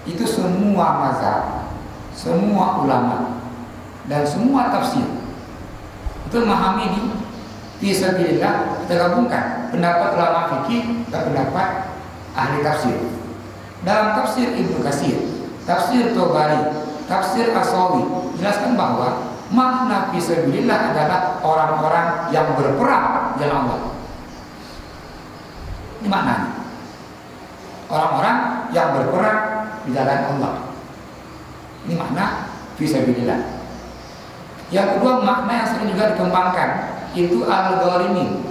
A: Itu semua mazhab, semua ulama dan semua tafsir itu memahami ini fisabilillah. Kita gabungkan pendapat ulama fikih dan pendapat ahli tafsir. Dalam tafsir Ibnu Katsir, tafsir Tabari, tafsir As-Sawi jelaskan bahwa makna fisabilillah adalah orang-orang yang berperang jalan Allah. Ini maknanya. Orang-orang yang berperang di jalan Allah. Ini makna fisabilillah. Yang kedua, makna yang sering juga dikembangkan itu al-gharimin,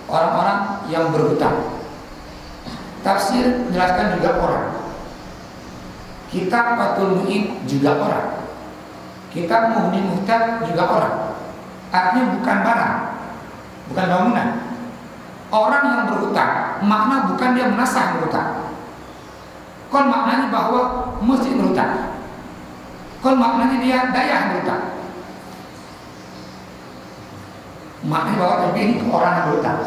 A: orang-orang yang berhutang. Tafsir menjelaskan juga orang. Kitab Fathul Mu'in juga orang. Kitab Mughni Muhtaj juga orang. Artinya bukan barang, bukan bangunan. Orang yang berhutang, makna bukan dia menasah berhutang. Kon maknanya bahwa mesti berhutang. Kon maknanya dia daya berhutang. Maknanya bahwa ini orang yang berhutang.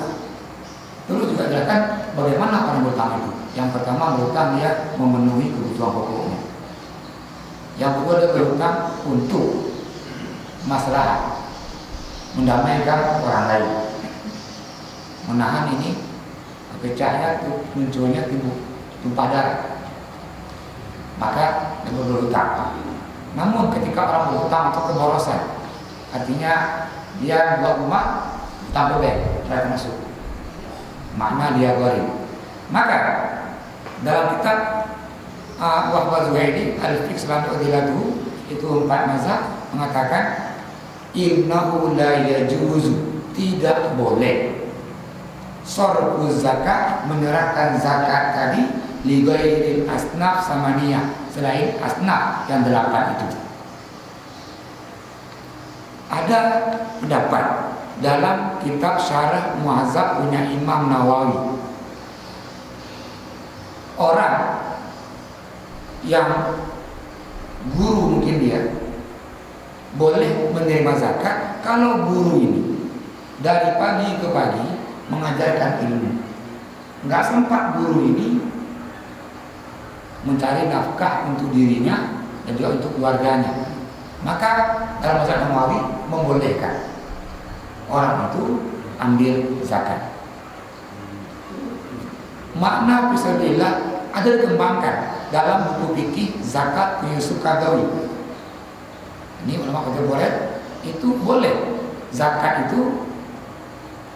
A: Terus juga jelaskan bagaimana orang berhutang itu. Yang pertama berhutang dia memenuhi kebutuhan pokoknya. Yang kedua dia berhutang untuk masalah mendamaikan orang lain, menahan ini pecahnya munculnya tumpah darah, maka dia berhutang. Namun ketika orang berhutang atau keborosan, artinya dia buat rumah hutang bebek tidak masuk, makna dia gharim. Maka dalam kitab Wahbah Zuhaili Al-Fiqh Islami Adilatuhu itu 4 mazhab mengatakan innahu la yajuzu, tidak boleh sorfu zakat, menyerahkan zakat tadi li ghairil asnaf samaniyah, selain asnaf yang 8 itu. Ada pendapat dalam kitab Syarah Muhadzab punya Imam Nawawi, orang yang guru mungkin dia boleh menerima zakat kalau guru ini dari pagi ke pagi mengajarkan ilmu, nggak sempat guru ini mencari nafkah untuk dirinya dan juga untuk keluarganya. Maka dalam mazhab Nawawi membolehkan orang itu ambil zakat. Makna fisabilillah ada dikembangkan dalam buku fikih zakat Yusuf Qaradawi. Ini ulama kata boleh, itu boleh zakat itu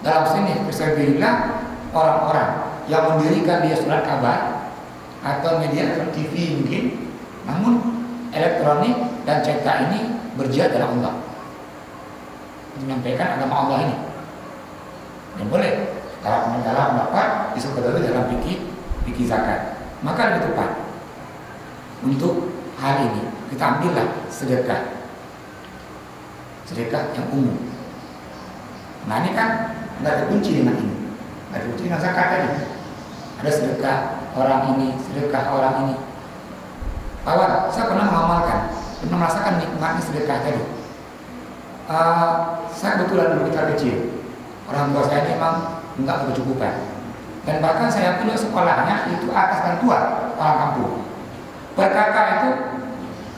A: dalam sini fisabilillah orang-orang yang mendirikan dia surat kabar atau media TV mungkin, namun elektronik dan cetak ini berjihad dalam Allah, menyampaikan agama Allah ini. Dan boleh dalam pendapat Yusuf Qaradawi dalam fikih zakat. Maka lebih tepat untuk hal ini kita ambillah sedekah yang umum. Nah ini kan nggak terkunci dengan ini, nggak terkunci dengan zakat tadi. Ada sedekah orang ini, sedekah orang ini. Awal saya pernah mengamalkan, pernah merasakan nikmatnya sedekah tadi. Saya kebetulan dulu kita kecil, orang tua saya ini memang nggak berkecukupan. Dan bahkan saya punya sekolahnya itu atas bantuan orang kampung. Per kakak itu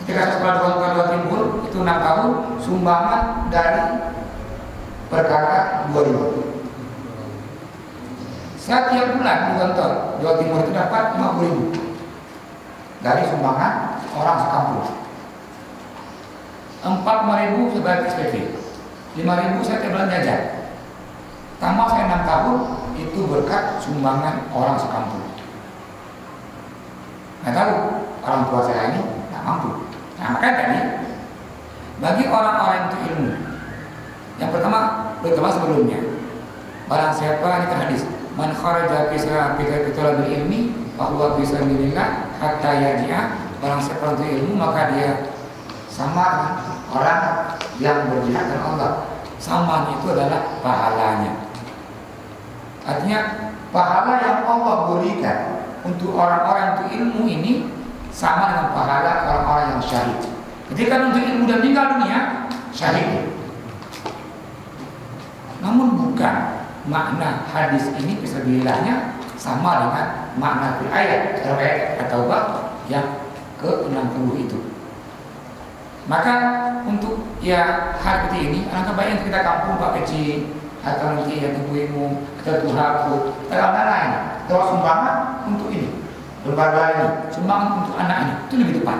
A: ketika saya sekolah di Jawa Timur itu 6 tahun, sumbangan dari per kakak 2.000. Saya tiap bulan di kantor Jawa Timur itu dapat 50.000 dari sumbangan orang sekampung. 45.000 sebagai SPP, 5.000 saya tebelan jajan. Tambah saya 6 tahun, itu berkat sumbangan orang sekampung. Nggak tahu, orang tua saya ini nggak mampu. Nah makanya tadi, bagi orang-orang itu ilmu, yang pertama sebelumnya, barang siapa ini kan hadis, man kharaja fi talabil ilmi fahuwa fi sabilillah hatta yarji'a. Barang siapa untuk ilmu maka dia sama dengan orang yang berjihad dengan Allah. Samanya itu adalah pahalanya. Artinya pahala yang Allah berikan untuk orang-orang untuk ilmu ini sama dengan pahala orang-orang yang syahid. Ketika untuk ilmu dan meninggal dunia, syahid. Namun bukan makna hadis ini fisabilillahnya sama dengan makna ayat At-Taubah yang ke-60 itu. Maka untuk ya hal seperti ini, alangkah baiknya kita kampung Pak kecil atau nanti ya ibu-ibu kita tuhaku kita lain terus sumbangan untuk ini, lembaga ini, sumbangan untuk anak ini, itu lebih tepat.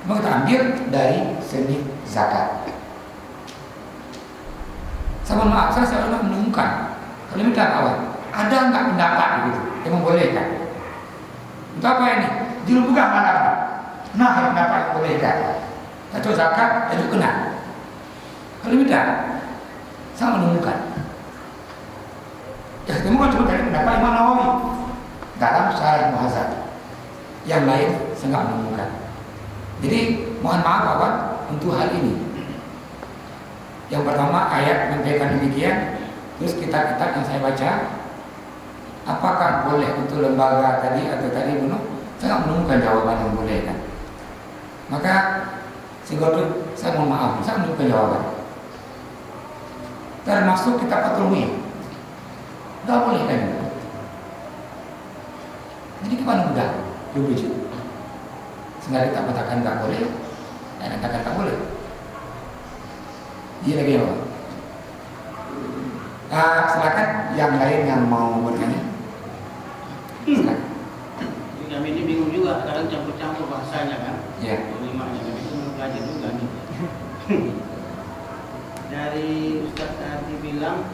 A: Cuma kita ambil dari seni zakat. Saya mohon maaf, saya selalu menemukan kalau minta kawan, ada nggak pendapat begitu yang membolehkan? Untuk apa ini? Juru pegang mana? Nah, yang pendapat yang membolehkan. Atau zakat itu kena. Kalau minta, saya menemukan. Ya, temukan cuma dari pendapat Imam Nawawi dalam Syarah Muhadzab. Yang lain saya nggak menemukan. Jadi mohon maaf kawan untuk hal ini. Yang pertama ayat menyampaikan demikian, terus kitab-kitab yang saya baca, apakah boleh untuk lembaga tadi atau tadi bunuh? Saya nggak menemukan jawaban yang boleh kan. Maka Sigurdur, saya mohon maaf, saya menemukan jawaban. Termasuk kitab Fathul Mu'in, nggak boleh kan? Jadi kemana mudah? Lucu. Sehingga kita katakan nggak boleh, dan katakan tak boleh. Dia lagi apa? Silakan yang lain yang mau bertanya. Silakan.
C: Kami ini bingung juga, kadang campur-campur bahasanya kan.
A: Ya.
C: Kelimanya kami itu belajar juga nih. Dari Ustaz tadi bilang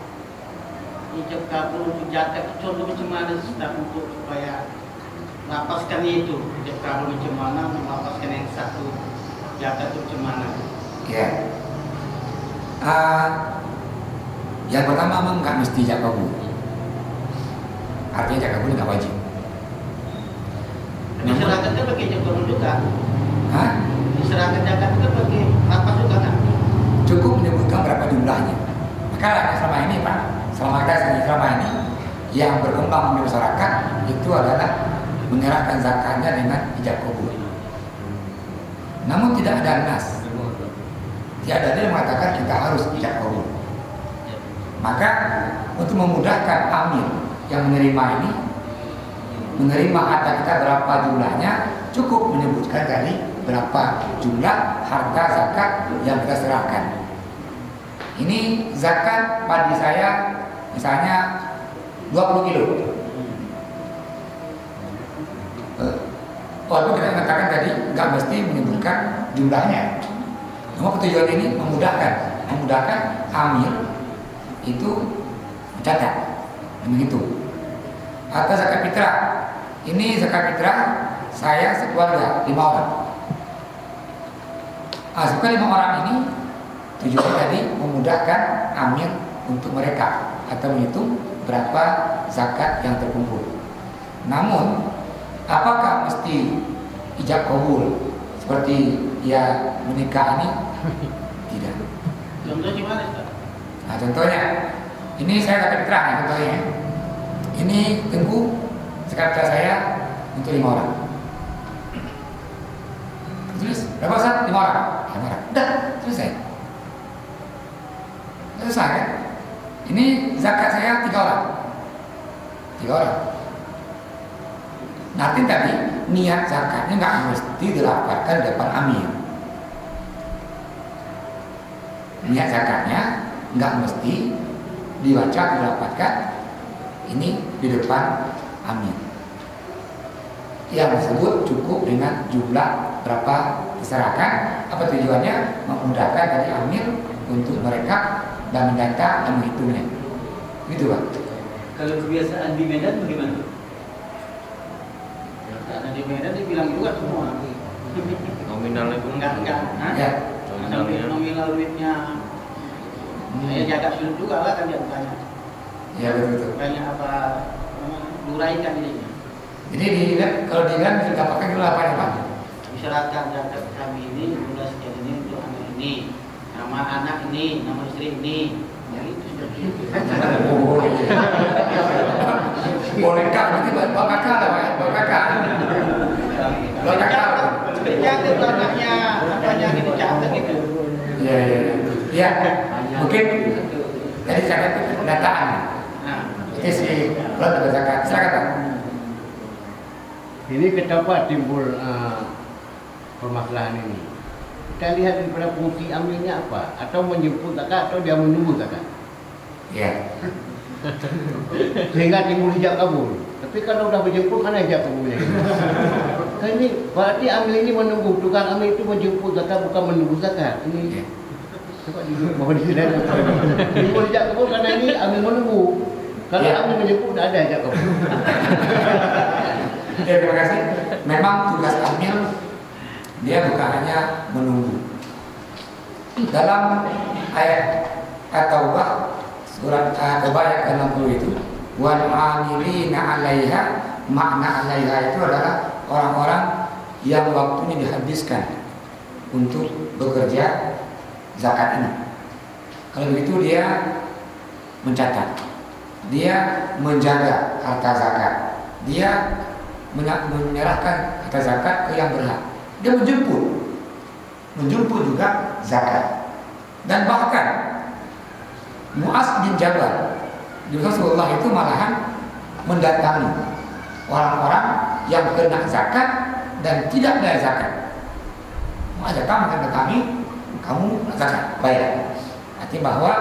C: ijab kabul untuk zakat, contoh macam mana Ustaz untuk supaya lapaskan itu ijab kabul macam mana, melapaskan yang satu zakat itu macam mana?
A: Ya. Yang pertama memang nggak mesti ijab kabul. Artinya ijab kabul nggak wajib.
C: Diserahkan kan pakai ijab kabul juga.
A: Hah?
C: Diserahkan zakat kan pakai lapas juga kan?
A: Cukup menyebutkan berapa jumlahnya. Maka selama ini Pak, selama ini yang berkembang di masyarakat itu adalah menyerahkan zakatnya dengan ijab kabul. Namun tidak ada nas. Tidak ada yang mengatakan kita harus ijab kabul. Maka untuk memudahkan amil yang menerima ini, menerima harta kita berapa jumlahnya, cukup menyebutkan tadi berapa jumlah harta zakat yang kita serahkan. Ini zakat padi saya misalnya 20 kilo. Walaupun kita mengatakan tadi nggak mesti menyebutkan jumlahnya. Cuma tujuan ini memudahkan amil itu mencatat begitu. Atau zakat fitrah, ini zakat fitrah saya sekeluarga 5 orang. Sekeluarga 5 orang ini tujuan tadi memudahkan amil untuk mereka atau menghitung berapa zakat yang terkumpul. Namun apakah mesti ijab kabul seperti ya menikah ini? Tidak.
C: Contohnya gimana Ustaz?
A: Nah contohnya, ini saya zakat fitrah nih contohnya. Ini Tengku zakat fitrah saya untuk 5 orang. Terus berapa Ustaz? 5 orang. 5 orang. Udah selesai. Selesai kan? Ini zakat saya 3 orang. 3 orang. Nanti tadi niat zakatnya nggak mesti dilapatkan di depan amil. Niat zakatnya nggak mesti dibaca dilapatkan ini di depan amil. yang disebut cukup dengan jumlah berapa diserahkan. Apa tujuannya? Memudahkan dari amil untuk mereka dan mendata dan menghitungnya. Gitu Pak.
B: Kalau kebiasaan di Medan bagaimana? Karena di Medan dia bilang juga semua.
E: Nominalnya pun
B: Enggak.
A: Ya.
B: Nominal duitnya. Saya jaga sudut juga lah kan dia bertanya.
A: Ya betul.
B: Banyak apa luraikan ini.
A: Jadi kalau dilihat kita pakai dulu apa ya Pak?
B: Diserahkan zakat kami ini jumlah sekian ini untuk anak ini, nama anak ini, nama istri ini. Ya itu sudah.
A: Oh iya. Bolehkah nanti Pak Kakak lah Pak? Pak Kakak. Pak Kakak.
B: Dicatat anaknya, apanya gitu catat gitu.
A: Iya. Iya. Mungkin jadi zakat pendataan.
B: Nah,
A: Ini si belum zakat. Silakan Pak.
C: Ini kenapa timbul permasalahan ini? Kita lihat daripada fungsi amilnya apa? Atau menjemput zakat atau dia menunggu zakat?
A: Ya.
C: Sehingga timbul hijab kabul. Tapi kalau udah menjemput mana hijab kabulnya? Kan ini berarti amil ini menunggu. Tukang amil itu menjemput zakat bukan menunggu zakat. Ini coba duduk bawah di sini. Timbul hijab kabul karena ini amil menunggu. Kalau amil menjemput tidak ada hijab kabul.
A: Ya, terima kasih. Memang tugas amil dia bukan hanya menunggu. Dalam ayat At-Taubah surat At-Taubah ayat 60 itu, wal 'amilina 'alaiha, makna 'alaiha itu adalah orang-orang yang waktunya dihabiskan untuk bekerja zakat ini. Kalau begitu dia mencatat, dia menjaga harta zakat, dia menyerahkan harta zakat ke yang berhak. Dia menjemput juga zakat. Dan bahkan Mu'az bin Jabal di Rasulullah itu malahan mendatangi orang-orang yang kena zakat dan tidak bayar zakat. Mu'az datang mendatangi, kamu zakat bayar. Artinya bahwa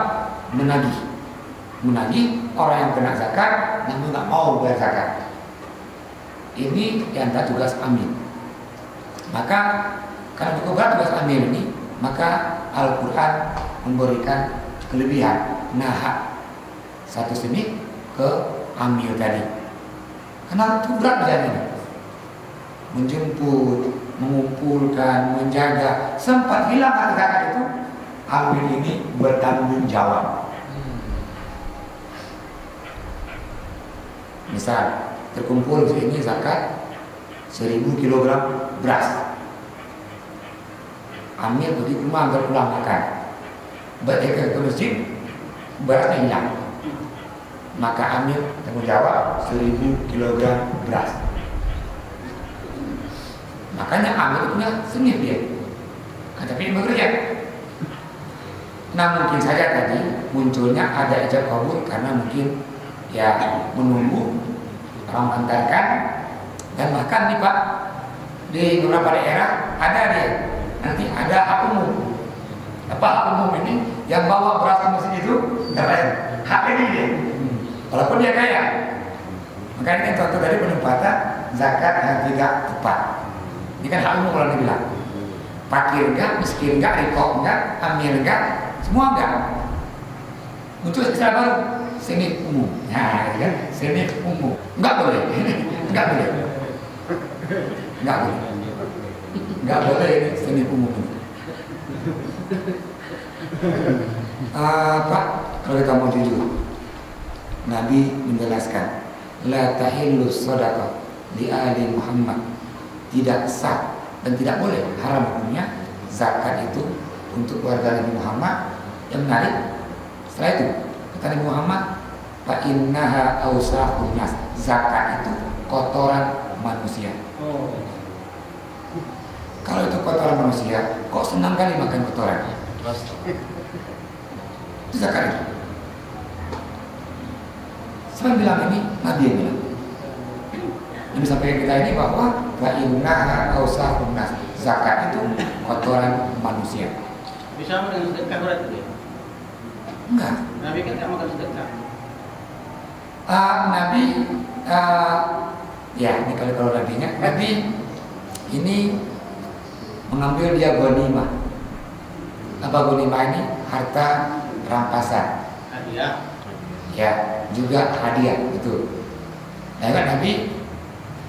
A: menagih orang yang kena zakat namun tidak mau bayar zakat. Ini yang antara tugas amil. Maka karena cukup berat tugas amil ini, maka Al-Quran memberikan kelebihan nahak satu sini ke amil tadi. Karena itu berat jadi menjemput, mengumpulkan, menjaga, sempat hilang harta zakat itu, amil ini bertanggung jawab. Misal terkumpul ini zakat 1000 kg beras. Amil pergi ke rumah berpulang makan. Balik ke masjid, berasnya hilang. Maka amil tanggung jawab 1000 kg beras. Makanya amil punya sengit dia. Tapi bekerja. Nah mungkin saja tadi munculnya ada ijab kabul karena mungkin ya menunggu orang mengantarkan. Dan bahkan nih Pak, di beberapa daerah ada dia nanti ada hak umum. Apa hak umum ini yang bawa beras ke masjid itu dapat hak ini dia. Walaupun dia kaya. Makanya ini contoh dari penempatan zakat yang tidak tepat. Ini kan hak umum kalau dibilang. Fakir enggak, miskin enggak, rikok enggak, amil enggak, semua enggak. Muncul istilah baru, senif umum. Nah, ya kan? Senif umum. Enggak boleh. Enggak boleh. Enggak boleh. Enggak boleh ini senif umum. Pak, kalau kita mau jujur, Nabi menjelaskan, la tahillu shadaqah li ali Muhammad, tidak sah dan tidak boleh, haram hukumnya zakat itu untuk keluarga Nabi Muhammad. Yang menarik, setelah itu kata Nabi Muhammad, fa innaha awsaqun nas, zakat itu kotoran manusia. Kalau itu kotoran manusia, kok senang kali makan kotoran? Itu zakat itu. Siapa bilang ini? Nabi yang bilang. Nabi sampaikan kita ini bahwa fa innaha awsaqun nas, zakat itu kotoran manusia.
B: Bisa dengan sedekah berarti dia?
A: Enggak.
B: Nabi kan tidak makan sedekah.
A: Nabi Ya, ini kalau nabinya, Nabi ini mengambil dia ghanimah. Apa ghanimah ini? Harta rampasan.
C: Hadiah.
A: Ya, juga hadiah, betul. Ya kan, Nabi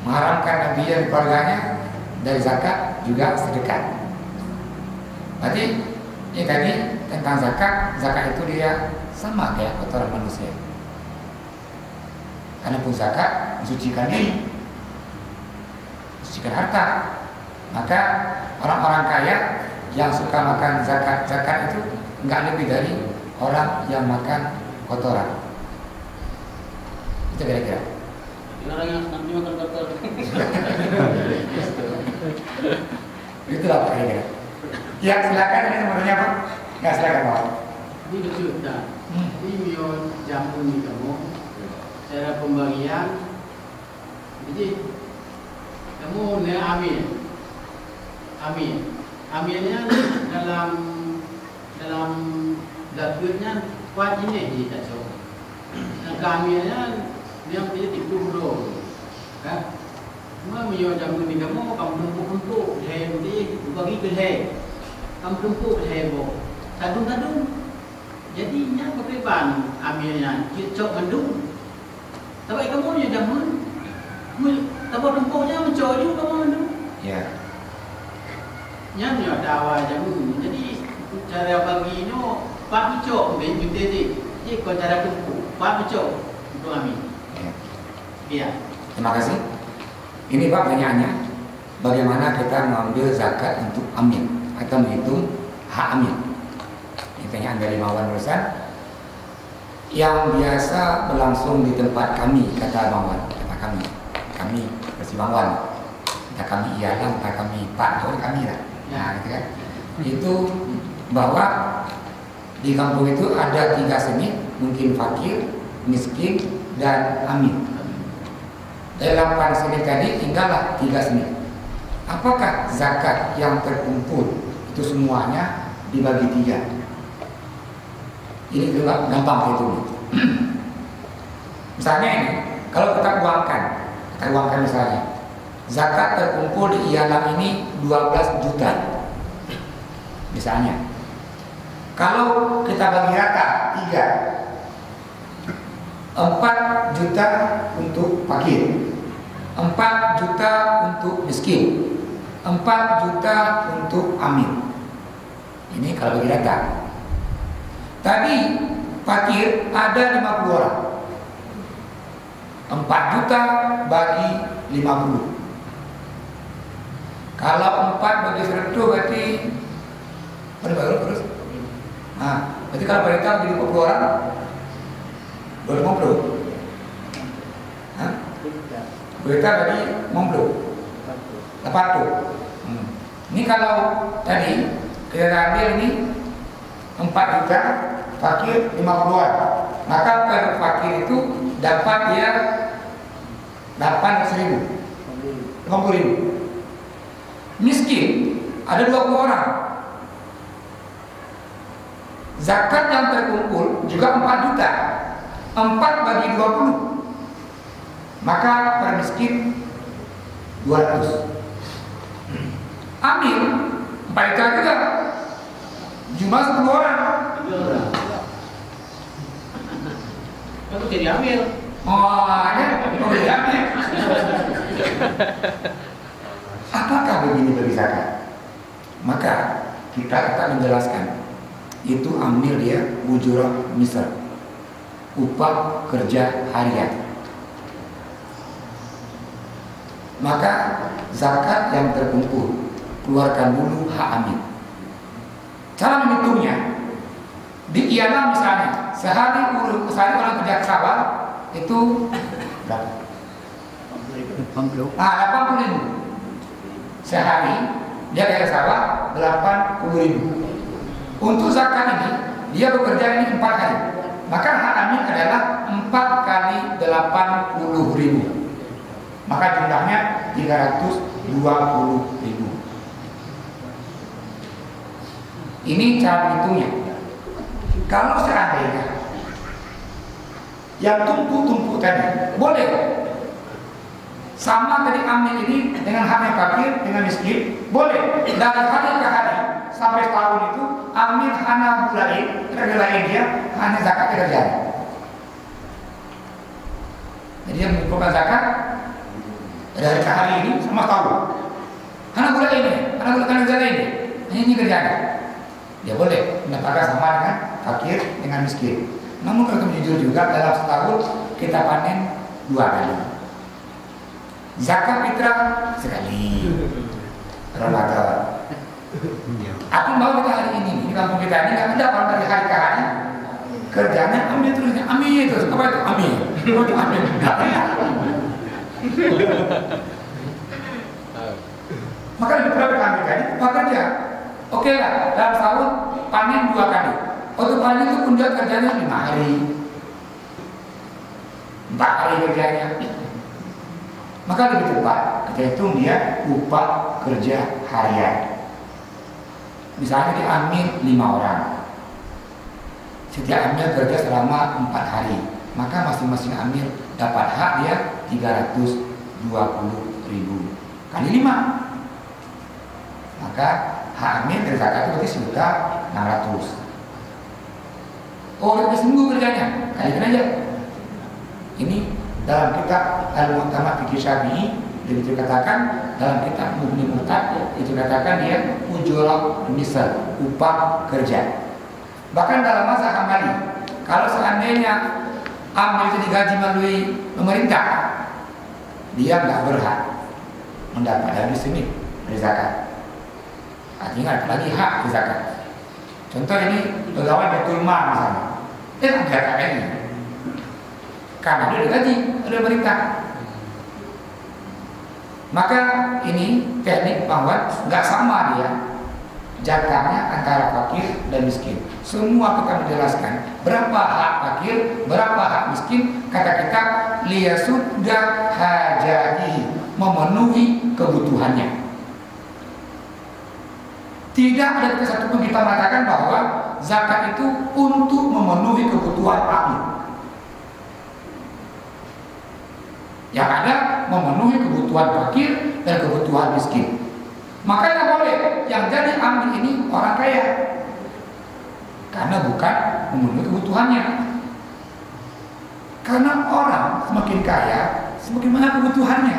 A: mengharamkan Nabi dan keluarganya dari zakat juga sedekah. Berarti ini tadi tentang zakat. Zakat itu dia sama kayak kotoran manusia. Karena pun zakat mensucikan diri, mensucikan harta. Maka orang-orang kaya yang suka makan zakat itu enggak lebih dari orang yang makan kotoran. Itu kira-kira.
C: Orang yang nanti makan kotor.
A: Itulah kira-kira. Ya, silakan, ini nomornya apa? Ya, silakan Pak.
F: Ini lucu, dah. Ini mio jamu ni kamu. Cara pembagian. Jadi kamu ni amilnya dalam zakatnya kuat ini kita coba. Dan amilnya dia tidak dulu, kan? Cuma mio jamu ni kamu tumpuk leher nanti bagi ke leher. Kamu tumpuk leher bo. Tadung. Jadinya bagaimana amilnya cocok mendung. Tapi kamu ni jamu. Tapi tumpuknya mencocok kamu mendung.
A: Ya.
F: Nyamnya dawa jamu. Jadi cara baginya pak mencocok bentuk tadi. Jadi kalau cara tumpuk pak mencocok untuk amil. Iya.
A: Terima kasih. Ini Pak pertanyaannya, bagaimana kita mengambil zakat untuk amil atau menghitung hak amil? Ini pertanyaan dari Mawan Rusan yang biasa berlangsung di tempat kami, kata Mawan, kata kami bersih Mawan, kata kami ialah, kata kami Pak, kami lah. Nah, gitu kan? Itu bahwa di kampung itu ada 3 seni, mungkin fakir, miskin, dan amil. Dalam 8 seni tadi tinggallah 3 seni. Apakah zakat yang terkumpul itu semuanya dibagi 3? Ini juga gampang hitung. Misalnya ini, kalau kita uangkan misalnya, zakat terkumpul di Ialam ini 12 juta. Misalnya, kalau kita bagi rata 3, 4 juta untuk fakir, 4 juta untuk miskin, 4 juta untuk amil. Ini kalau bagi rata. Tadi fakir ada 50 orang, 4 juta bagi 50. Kalau 4 bagi 100 berarti berapa terus? Nah, berarti kalau mereka bagi 50 orang 250. Hah? Berita bagi 50. 80. Ini kalau tadi kita ambil ini 4 juta, fakir 50-an. Maka per fakir itu dapat dia 8.000. 50.000. Miskin ada 20 orang. Zakat yang terkumpul juga 4 juta. 4 bagi 20, maka per miskin 200. Amil 4 juta juga, jumlah 10 orang.
F: Aku jadi amil.
A: Oh, ada jadi amil. Apakah begini bagi zakat? Maka kita akan menjelaskan. Itu amil dia ujurah misal, upah kerja harian. Maka zakat yang terkumpul, keluarkan dulu hak amil. Cara menghitungnya, di Ialah misalnya sehari orang kerja ke sawah itu berapa? 80.000 sehari dia kerja sawah 80.000. Untuk zakat ini dia bekerja ini 4 hari. Maka hak amil adalah 4 kali 80.000. Maka jumlahnya 320.000. Ini cara menghitungnya. Kalau seandainya yang tumpuk-tumpuk tadi boleh Sama tadi amil ini dengan haknya fakir dengan miskin boleh dari hari ke hari sampai tahun itu amil hana bulain regulain dia hanya zakat kerjaan. Jadi dia mengumpulkan zakat dari ke hari ini sama tahun. Hana bulain ini, hana bulain kerjaan ini, ini kerjaan. Dia boleh mendapatkan sama dengan fakir dengan miskin. Namun kalau jujur juga dalam setahun kita panen 2 kali. Zakat fitrah sekali. Ramadan. Aku mau kita hari ini di kampung kita ini nggak ada orang dari hari ke hari kerjanya ambil terusnya ambil terus apa itu ambil nggak ada. Maka lebih berapa kali tadi pekerja. Oke lah dalam tahun panen 2 kali. Untuk panen itu pun dia kerjanya 5 hari, 4 hari kerjanya. Maka lebih tepat kita hitung dia upah kerja harian. Misalnya diambil 5 orang, setiap ambil kerja selama 4 hari, maka masing-masing ambil dapat hak dia 320.000 kali 5. Maka hak ambil dari zakat itu berarti 1.600. Oh lebih seminggu kerjanya, kalikan aja. Ini dalam kitab Al-Mu'tamad Fikih Syafi'i itu dikatakan dalam kitab Mughni Muhtad itu dikatakan dia ujurah misal upah kerja. Bahkan dalam masa Hambali kalau seandainya ambil itu digaji melalui pemerintah dia nggak berhak mendapat habis ini dari zakat. Artinya ada lagi hak di zakat. Contoh ini pegawai Baitul Mal misalnya, dia nggak zakat lagi karena dia digaji oleh pemerintah. Maka ini teknik bahwa nggak sama dia jatahnya antara fakir dan miskin. Semua kita menjelaskan berapa hak fakir, berapa hak miskin. Kata kita liyasudda hajatihi, memenuhi kebutuhannya. Tidak ada satupun kita mengatakan bahwa zakat itu untuk memenuhi kebutuhan fakir. Yang ada memenuhi kebutuhan fakir dan kebutuhan miskin. Makanya boleh yang jadi ambil ini orang kaya, karena bukan memenuhi kebutuhannya. Karena orang semakin kaya semakin banyak kebutuhannya.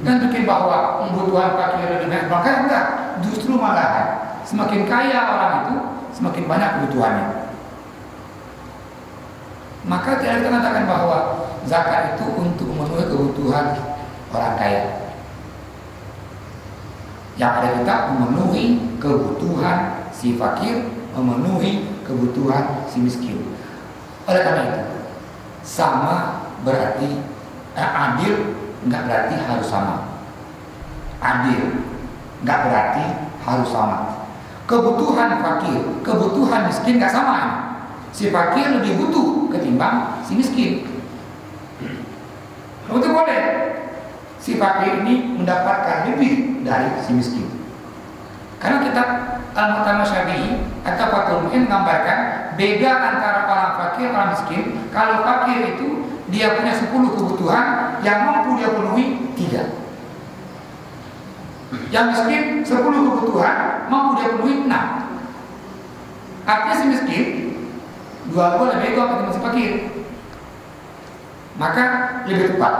A: Dan bikin bahwa kebutuhan fakir dengan maka enggak, justru malahan semakin kaya orang itu semakin banyak kebutuhannya. Maka tidak kita katakan bahwa zakat itu untuk memenuhi kebutuhan orang kaya. Yang ada kita memenuhi kebutuhan si fakir, memenuhi kebutuhan si miskin. Oleh karena itu, sama berarti adil nggak berarti harus sama. Adil nggak berarti harus sama. Kebutuhan fakir, kebutuhan miskin nggak sama. Si fakir lebih butuh ketimbang si miskin. Itu boleh. Si fakir ini mendapatkan lebih dari si miskin. Karena kita Al-Mu'tamad Syafi'i atau Fathul Mu'in menggambarkan beda antara orang fakir dan orang miskin. Kalau fakir itu dia punya 10 kebutuhan yang mampu dia penuhi 3. Yang miskin 10 kebutuhan mampu dia penuhi 6. Artinya si miskin 2 lebih ego ketimbang si fakir. Maka lebih tepat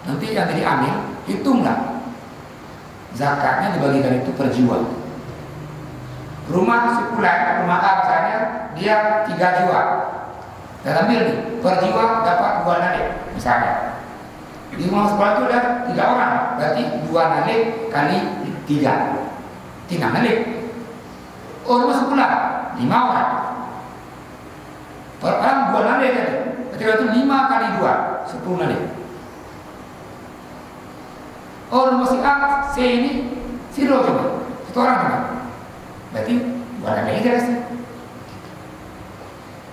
A: nanti yang tadi ambil hitunglah zakatnya dibagikan itu per jiwa. Rumah sebulan, rumah A misalnya dia 3 jiwa. Dan ambil nih per jiwa dapat 2 nalik misalnya. Di rumah sekolah itu ada 3 orang, berarti 2 nalik kali 3 nalik. Oh rumah sekolah 5 orang. Per orang 2 nalik tadi. Berarti itu 5 kali 2 10 nalik. Oh rumah si A, C ini zero cuma 1 orang cuma. Berarti 2 nalik aja sih.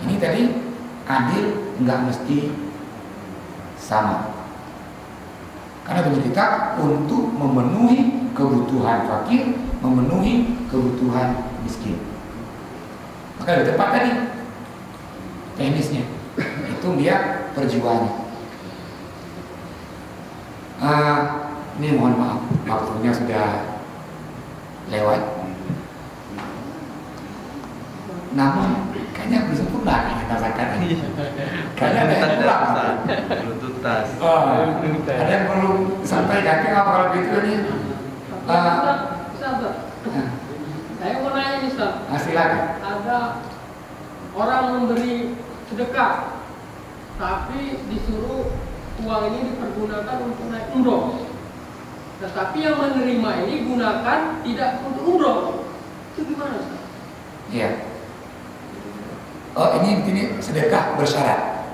A: Ini tadi adil enggak mesti sama. Karena tujuan kita untuk memenuhi kebutuhan fakir, memenuhi kebutuhan miskin. Maka lebih tepat tadi teknisnya. terhitung dia perjuangan. Ini mohon maaf, waktunya sudah lewat. Namun kayaknya belum sempurna kita zakat ini. Kayaknya ada yang kurang.
E: Belum tuntas.
A: Ada yang perlu disampaikan. Apa kalau begitu ini?
G: Ustaz, saya mau nanya nih Ustaz.
A: Silakan.
G: Ada orang memberi sedekah, tapi disuruh uang ini dipergunakan untuk naik umroh. Tetapi yang menerima ini gunakan tidak untuk umroh. Itu gimana Ustaz?
A: Iya. Oh ini sedekah bersyarat.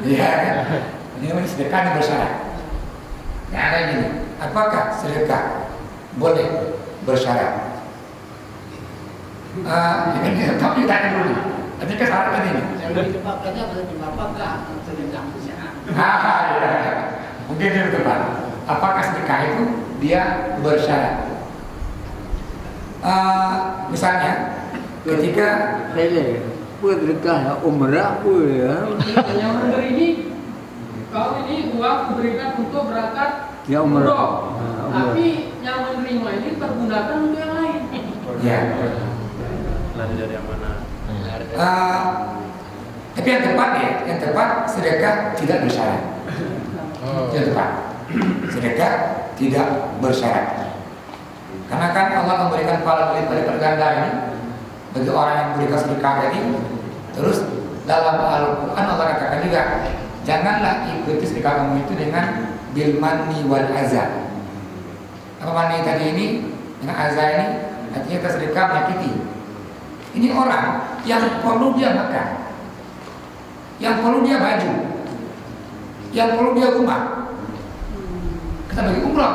A: Iya kan? Ini namanya sedekah yang bersyarat. Nah ada gini, apakah sedekah boleh bersyarat? Ini tapi tanya dulu. Nanti ke syarat ini.
F: Yang ditebakkannya berarti apakah sedekah bersyarat?
A: Iya. Mungkin dia tepat. Apakah sedekah itu dia bersyarat? Misalnya ketika
D: Hele, buat dekah umrah pun ya.
G: Yang memberi ini, kau ini uang diberikan untuk berangkat
D: Ya umrah.
G: umroh.
D: Umrah.
G: Tapi yang menerima ini tergunakan untuk yang lain.
A: ya.
E: Lari dari yang mana?
A: Tapi yang tepat ya, yang tepat sedekah tidak bersyarat. Yang tepat, sedekah tidak bersyarat. Karena kan Allah memberikan pahala berlipat ganda ini bagi orang yang memberikan sedekah tadi. Terus dalam Al-Quran Allah katakan juga, janganlah ikuti sedekah kamu itu dengan bil manni wal azza. Apa manni tadi ini dengan azza ini artinya kita sedekah menyakiti. Ini orang yang perlu dia makan, yang perlu dia baju, yang perlu dia rumah. Kita bagi umrah.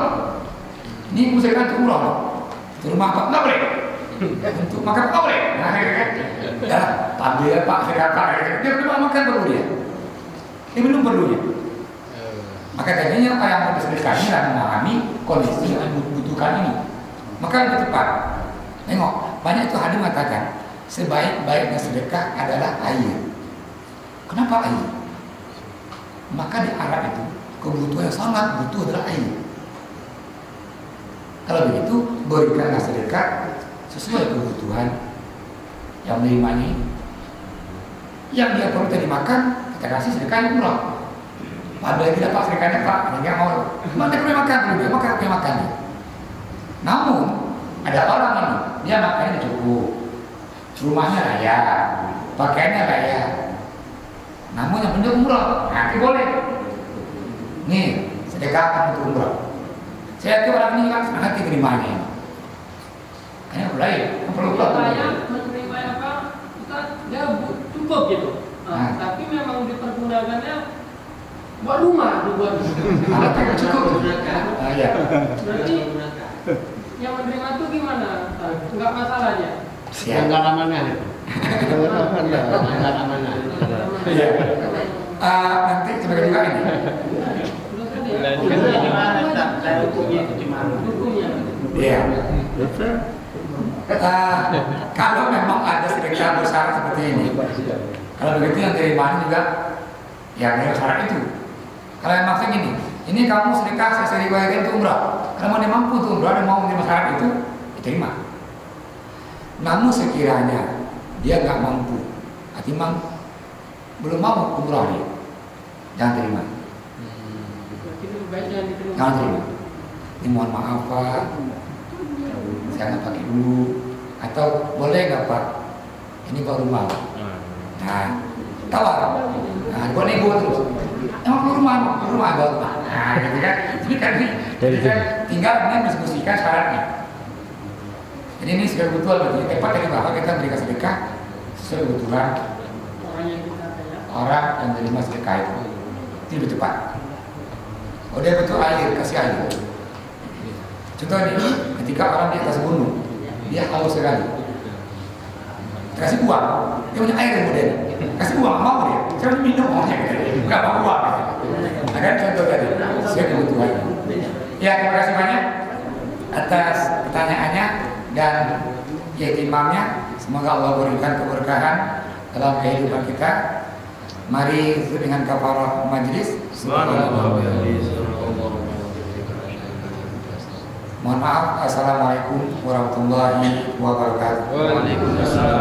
A: Ini misalkan ke umrah, ke rumah apa? Nggak boleh. Untuk makan nggak boleh. Nah, kan? Ya, tampil Pak, sedekah. Dia belum makan perlu dia. Dia belum perlunya. Maka tadinya apa yang harus sedekah ini dan memahami kondisi yang dibutuhkan ini. Maka lebih tepat. Tengok, banyak itu hadis mengatakan sebaik-baiknya sedekah adalah air. Kenapa air? Maka di Arab itu kebutuhan yang sangat butuh adalah air. Kalau begitu berikanlah sedekah sesuai kebutuhan yang menerimanya. Yang dia perlu tadi makan, kita kasih sedekah yang murah. Padahal tidak Pak sedekahnya Pak, dia mau. Mana perlu makan dulu dia makan. Namun ada orang ini dia makannya cukup, rumahnya layak, pakaiannya layak. Namun yang penting umrah, nanti boleh. Nih sedekahkan untuk umrah. Saya yakin orang ini kan senang hati terimanya. Hanya mulai perlu
G: menerima apa? Ustaz, dia cukup gitu. Tapi memang dipergunakannya buat rumah, buat
A: cukup. Iya.
G: Berarti yang menerima itu gimana? Enggak masalahnya.
C: Yang nggak amanah itu. Nggak amanah.
A: Iya. Nanti sebagai juga ini. Iya. Kalau memang ada sedekah bersyarat seperti ini, kalau begitu yang terima juga yang syarat itu. Kalau yang maksud ini kamu sedekah saya riwayatkan itu umrah. Kalau mau dia mampu untuk umrah dan mau menerima syarat itu, diterima. Namun sekiranya dia nggak mampu, artinya belum mau umrah dia, jangan terima. Jangan terima. Ini mohon maaf Pak, saya nggak pakai dulu. Atau boleh nggak Pak? Ini buat rumah. Nah, tawar. Nah, buat nego terus. Emang buat rumah buat rumah. Nah, gitu kan. Jadi kan tinggal mendiskusikan syaratnya. Jadi ini sudah betul berarti tepat dari bahwa kita berikan sedekah sesuai kebutuhan orang yang menerima sedekah itu. Itu lebih tepat. Oh dia butuh air, kasih air. Contoh ini, ketika orang di atas gunung, dia haus sekali. Kasih uang, dia punya air kemudian. Kasih uang, mau dia. Saya minum maunya, nggak mau uang. Nah kan contoh tadi, sesuai kebutuhan. Ya terima kasih banyak atas pertanyaannya dan ihtimamnya. Semoga Allah berikan keberkahan dalam kehidupan kita. Mari dengan kafarah majlis. Mohon maaf. Assalamualaikum warahmatullahi wabarakatuh.
E: Waalaikumsalam.